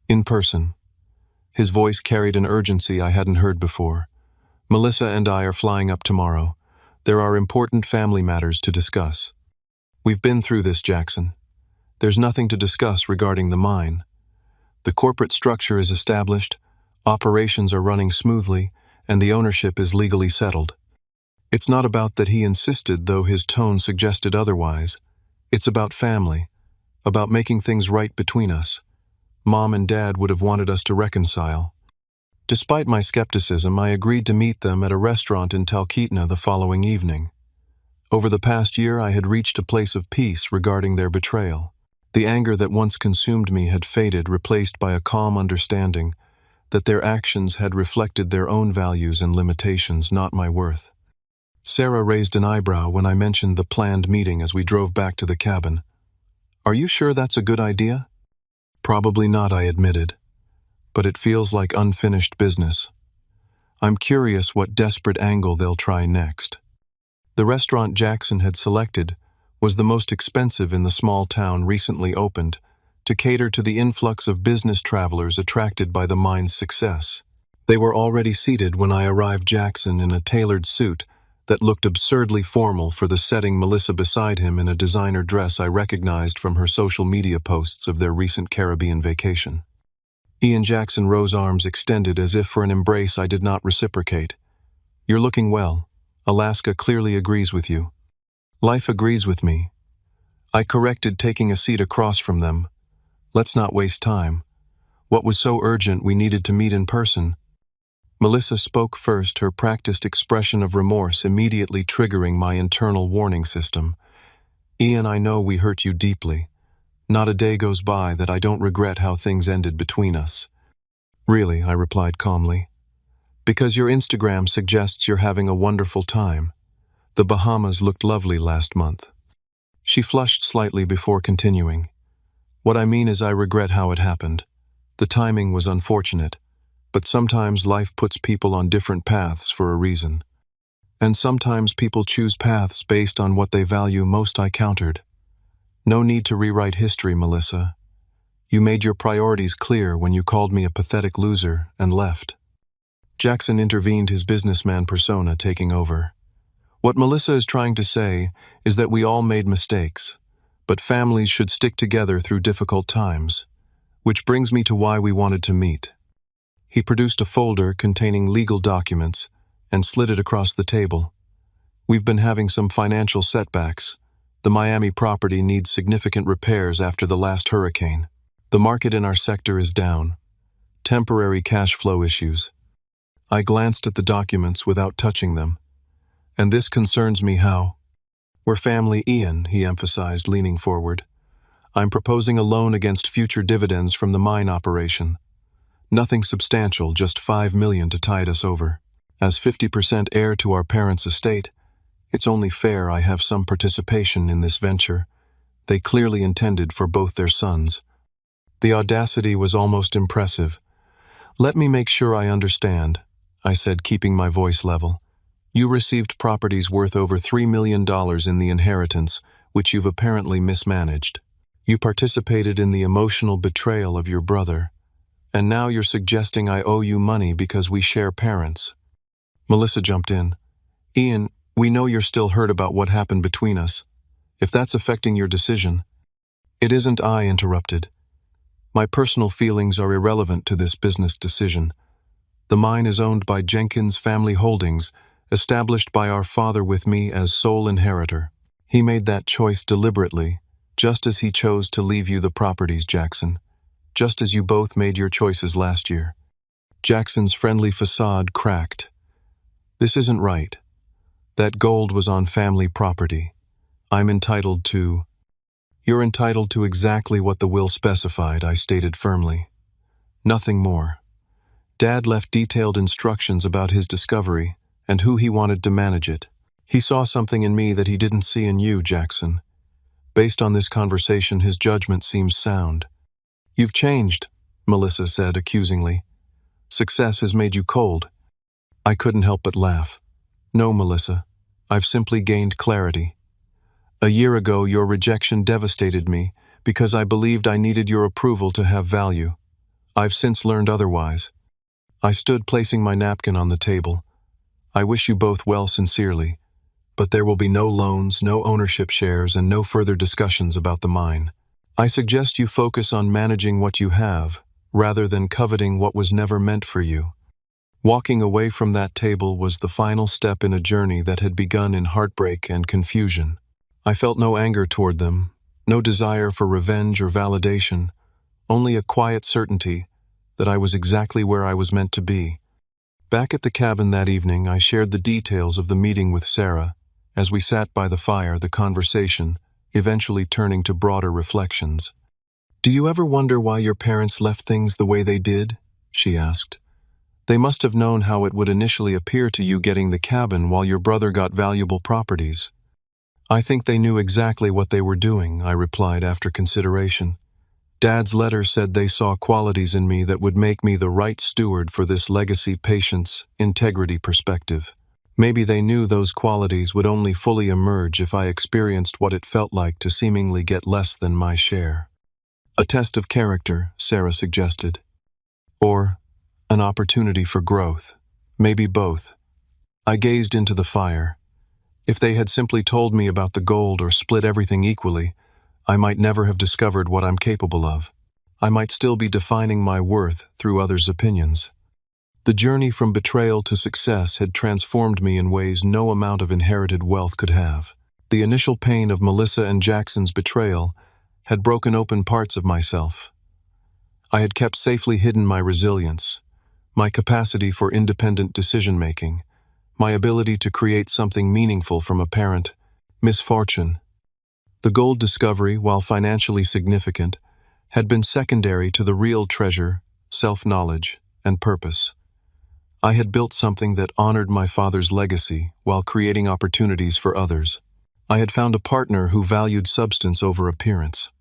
In person." His voice carried an urgency I hadn't heard before. "Melissa and I are flying up tomorrow. There are important family matters to discuss." "We've been through this, Jackson. There's nothing to discuss regarding the mine. The corporate structure is established, operations are running smoothly, and the ownership is legally settled. It's not about that," he insisted, though his tone suggested otherwise. "It's about family, about making things right between us. Mom and Dad would have wanted us to reconcile." Despite my skepticism, I agreed to meet them at a restaurant in Talkeetna the following evening. Over the past year, I had reached a place of peace regarding their betrayal. The anger that once consumed me had faded, replaced by a calm understanding that their actions had reflected their own values and limitations, not my worth. Sarah raised an eyebrow when I mentioned the planned meeting as we drove back to the cabin. "Are you sure that's a good idea?" "Probably not," I admitted, "but it feels like unfinished business. I'm curious what desperate angle they'll try next." The restaurant Jackson had selected was the most expensive in the small town, recently opened, to cater to the influx of business travelers attracted by the mine's success. They were already seated when I arrived, Jackson in a tailored suit that looked absurdly formal for the setting, Melissa beside him in a designer dress I recognized from her social media posts of their recent Caribbean vacation. Ian Jackson rose, arms extended as if for an embrace I did not reciprocate. "You're looking well. Alaska clearly agrees with you." "Life agrees with me." I corrected, taking a seat across from them. "Let's not waste time. What was so urgent we needed to meet in person?" Melissa spoke first, her practiced expression of remorse immediately triggering my internal warning system. Ian, I know we hurt you deeply. Not a day goes by that I don't regret how things ended between us. Really, I replied calmly. Because your Instagram suggests you're having a wonderful time. The Bahamas looked lovely last month. She flushed slightly before continuing. What I mean is I regret how it happened. The timing was unfortunate, but sometimes life puts people on different paths for a reason. And sometimes people choose paths based on what they value most. I countered. No need to rewrite history, Melissa. You made your priorities clear when you called me a pathetic loser and left. Jackson intervened, his businessman persona taking over. What Melissa is trying to say is that we all made mistakes, but families should stick together through difficult times, which brings me to why we wanted to meet. He produced a folder containing legal documents and slid it across the table. We've been having some financial setbacks. The Miami property needs significant repairs after the last hurricane. The market in our sector is down. Temporary cash flow issues. I glanced at the documents without touching them. And this concerns me how. We're family, Ian, he emphasized, leaning forward. I'm proposing a loan against future dividends from the mine operation. Nothing substantial, just $5 million to tide us over. As 50% heir to our parents' estate, it's only fair I have some participation in this venture. They clearly intended for both their sons. The audacity was almost impressive. Let me make sure I understand, I said, keeping my voice level. You received properties worth over $3 million in the inheritance, which you've apparently mismanaged. You participated in the emotional betrayal of your brother, and now you're suggesting I owe you money because we share parents. Melissa jumped in. Ian, we know you're still hurt about what happened between us. If that's affecting your decision. It isn't, I interrupted. My personal feelings are irrelevant to this business decision. The mine is owned by Jenkins Family Holdings, established by our father with me as sole inheritor. He made that choice deliberately, just as he chose to leave you the properties, Jackson. Just as you both made your choices last year. Jackson's friendly facade cracked. This isn't right. That gold was on family property. I'm entitled to... You're entitled to exactly what the will specified, I stated firmly. Nothing more. Dad left detailed instructions about his discovery and who he wanted to manage it. He saw something in me that he didn't see in you, Jackson. Based on this conversation, his judgment seems sound. You've changed, Melissa said accusingly. Success has made you cold. I couldn't help but laugh. No, Melissa, I've simply gained clarity. A year ago, your rejection devastated me because I believed I needed your approval to have value. I've since learned otherwise. I stood, placing my napkin on the table. I wish you both well sincerely, but there will be no loans, no ownership shares, and no further discussions about the mine. I suggest you focus on managing what you have, rather than coveting what was never meant for you. Walking away from that table was the final step in a journey that had begun in heartbreak and confusion. I felt no anger toward them, no desire for revenge or validation, only a quiet certainty that I was exactly where I was meant to be. Back at the cabin that evening, I shared the details of the meeting with Sarah. As we sat by the fire, the conversation, eventually turning to broader reflections. Do you ever wonder why your parents left things the way they did? She asked. They must have known how it would initially appear to you getting the cabin while your brother got valuable properties. I think they knew exactly what they were doing, I replied after consideration. Dad's letter said they saw qualities in me that would make me the right steward for this legacy, patience, integrity perspective. Maybe they knew those qualities would only fully emerge if I experienced what it felt like to seemingly get less than my share. A test of character, Sarah suggested. Or an opportunity for growth. Maybe both. I gazed into the fire. If they had simply told me about the gold or split everything equally, I might never have discovered what I'm capable of. I might still be defining my worth through others' opinions. The journey from betrayal to success had transformed me in ways no amount of inherited wealth could have. The initial pain of Melissa and Jackson's betrayal had broken open parts of myself. I had kept safely hidden my resilience, my capacity for independent decision-making, my ability to create something meaningful from apparent misfortune. The gold discovery, while financially significant, had been secondary to the real treasure, self-knowledge, and purpose. I had built something that honored my father's legacy while creating opportunities for others. I had found a partner who valued substance over appearance.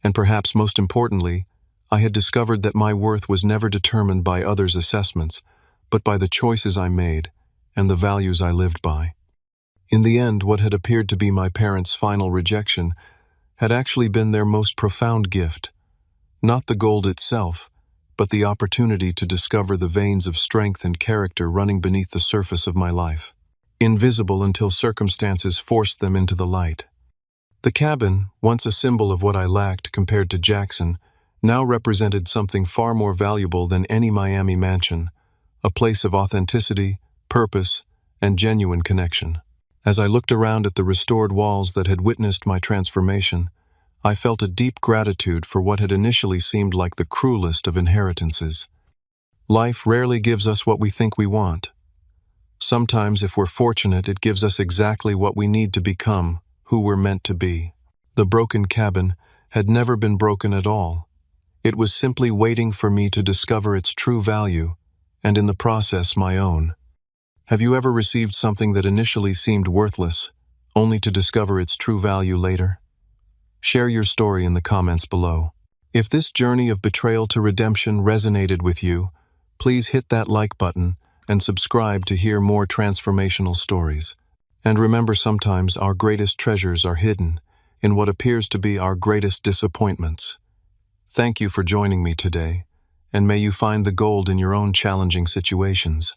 And perhaps most importantly, I had discovered that my worth was never determined by others' assessments, but by the choices I made and the values I lived by. In the end, what had appeared to be my parents' final rejection had actually been their most profound gift. Not the gold itself, but the opportunity to discover the veins of strength and character running beneath the surface of my life, invisible until circumstances forced them into the light. The cabin, once a symbol of what I lacked compared to Jackson, now represented something far more valuable than any Miami mansion, a place of authenticity, purpose, and genuine connection. As I looked around at the restored walls that had witnessed my transformation, I felt a deep gratitude for what had initially seemed like the cruelest of inheritances. Life rarely gives us what we think we want. Sometimes, if we're fortunate, it gives us exactly what we need to become who we're meant to be. The broken cabin had never been broken at all. It was simply waiting for me to discover its true value, and in the process, my own. Have you ever received something that initially seemed worthless, only to discover its true value later? Share your story in the comments below. If this journey of betrayal to redemption resonated with you, please hit that like button and subscribe to hear more transformational stories. And remember, sometimes our greatest treasures are hidden in what appears to be our greatest disappointments. Thank you for joining me today, and may you find the gold in your own challenging situations.